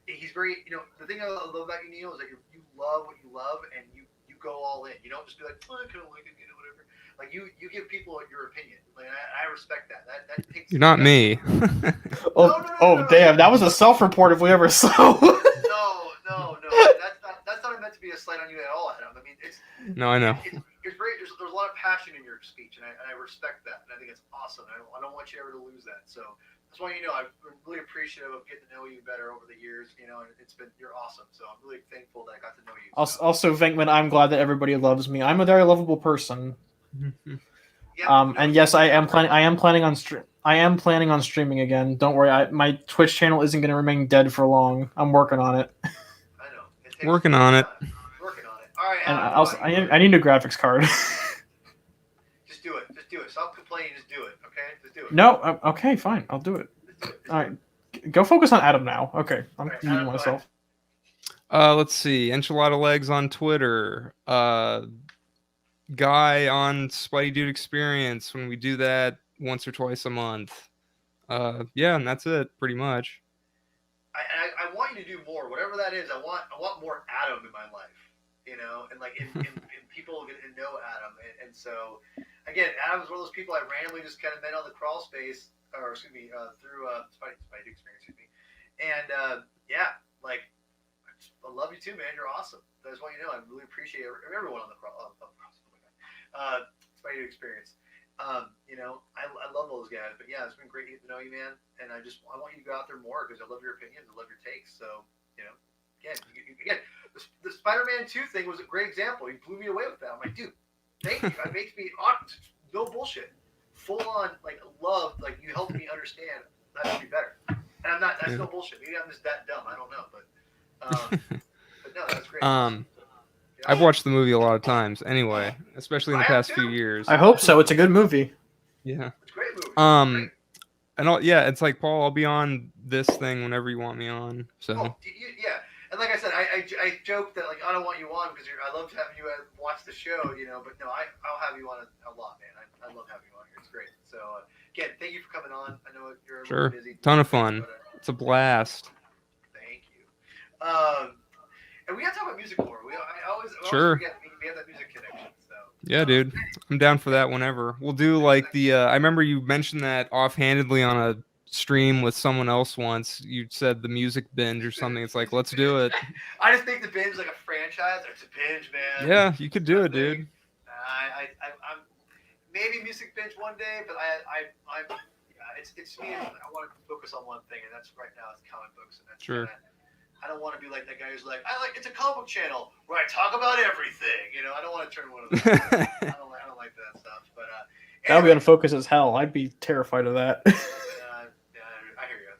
he's very, the thing I love about you, Neil, is that you love what you love, and you go all in. You don't just be like, I kind of like it, whatever. Like you give people your opinion. Like I respect that. That takes. You're not me. No. Damn, that was a self-report if we ever saw. No. That's not meant to be a slight on you at all, Adam. I mean, it's. No, I know. It's great. There's a lot of passion in your speech, and I respect that, and I think it's awesome. I don't want you ever to lose that. So that's why I'm really appreciative of getting to know you better over the years. And you're awesome. So I'm really thankful that I got to know you. Also, Venkman, I'm glad that everybody loves me. I'm a very lovable person. And yes, I am planning on streaming again. Don't worry, my Twitch channel isn't going to remain dead for long. I'm working on it. I know. Working on it. All right. And I need a new graphics card. Just do it. Stop complaining. Just do it. Okay, just do it. No, okay, fine. I'll do it. All right, go focus on Adam now. Okay, I'm Right, muting Adam, myself. Let's see. Enchilada Legs on Twitter. Guy on Spidey Dude Experience when we do that once or twice a month. Yeah, and that's it, pretty much. I want you to do more, whatever that is. I want more Adam in my life, and people get to know Adam, and so again, Adam's one of those people I randomly just kind of met on the crawl space, or excuse me, through Spidey Experience, excuse me, and yeah, like I love you too, man. You're awesome. I just want you to know I really appreciate everyone on the crawl. Spidey Experience. I love those guys, but yeah, it's been great getting to know you, man. And I want you to go out there more because I love your opinions, I love your takes. So, again, the Spider-Man 2 thing was a great example. You blew me away with that. I'm like, dude, thank you. It makes me no bullshit, full on like love. Like you helped me understand that should be better. And I'm not. That's no bullshit. Maybe I'm just that dumb. I don't know, but no, that's great. I've watched the movie a lot of times anyway, especially in the past few years. I hope so. It's a good movie. Yeah. It's a great movie. And it's like, Paul, I'll be on this thing whenever you want me on. So. Yeah. And like I said, I joke that like I don't want you on because I love having you watch the show, But no, I'll have you on a lot, man. I love having you on here. It's great. So again, thank you for coming on. I know you're busy. Ton of fun. It's a blast. Thank you. And we got to talk about music more. I always forget we have that music connection. So. Yeah, dude. I'm down for that whenever. We'll do like I remember you mentioned that offhandedly on a stream with someone else once. You said the music binge or something. It's like, let's do it. I just think the binge is like a franchise. It's a binge, man. Yeah, you could do it, dude. I'm maybe music binge one day, but it's me. I want to focus on one thing, and that's right now it's comic books, and that's sure. I don't want to be like that guy who's like, it's a comic book channel where I talk about everything. I don't want to turn one of those. I don't like that stuff. But that would be unfocused as hell. I'd be terrified of that. I hear you.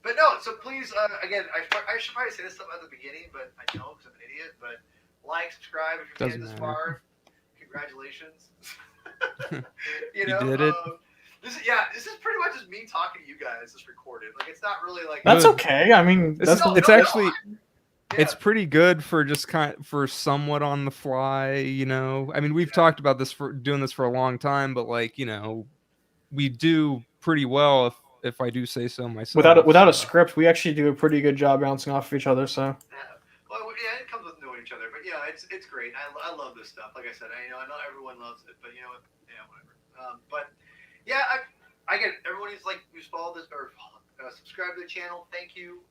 But no, so please, again, I should probably say this stuff at the beginning, but I don't because I'm an idiot. But like, subscribe if you're getting this far. Congratulations. You did it. This is pretty much just me talking to you guys, just recorded. Like, it's not really like that's okay. I mean, it's pretty good for just for somewhat on the fly. I mean, we've talked about doing this for a long time, but like, we do pretty well if I do say so myself. Without a script, we actually do a pretty good job bouncing off of each other. So. Well, yeah, it comes with knowing each other, but yeah, it's great. I love this stuff. Like I said, I know everyone loves it, but whatever. But yeah, I get it. Everyone is like, who's followed this or subscribe to the channel. Thank you.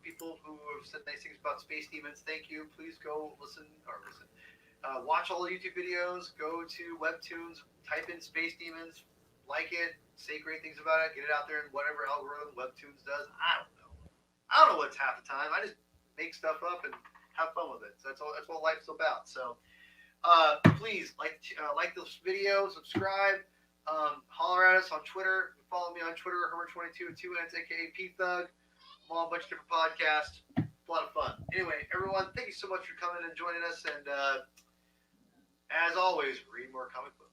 People who have said nice things about Space Demons. Thank you. Please go listen. Watch all the YouTube videos. Go to Webtoons. Type in Space Demons. Like it. Say great things about it. Get it out there in whatever algorithm Webtoons does. I don't know what's half the time. I just make stuff up and have fun with it. So that's what life's about. So please like this video, subscribe, holler at us on Twitter. Follow me on Twitter, Hermer22 with 2 N's, aka P Thug. I'm on a bunch of different podcasts. It's a lot of fun. Anyway, everyone, thank you so much for coming and joining us. And as always, read more comic books.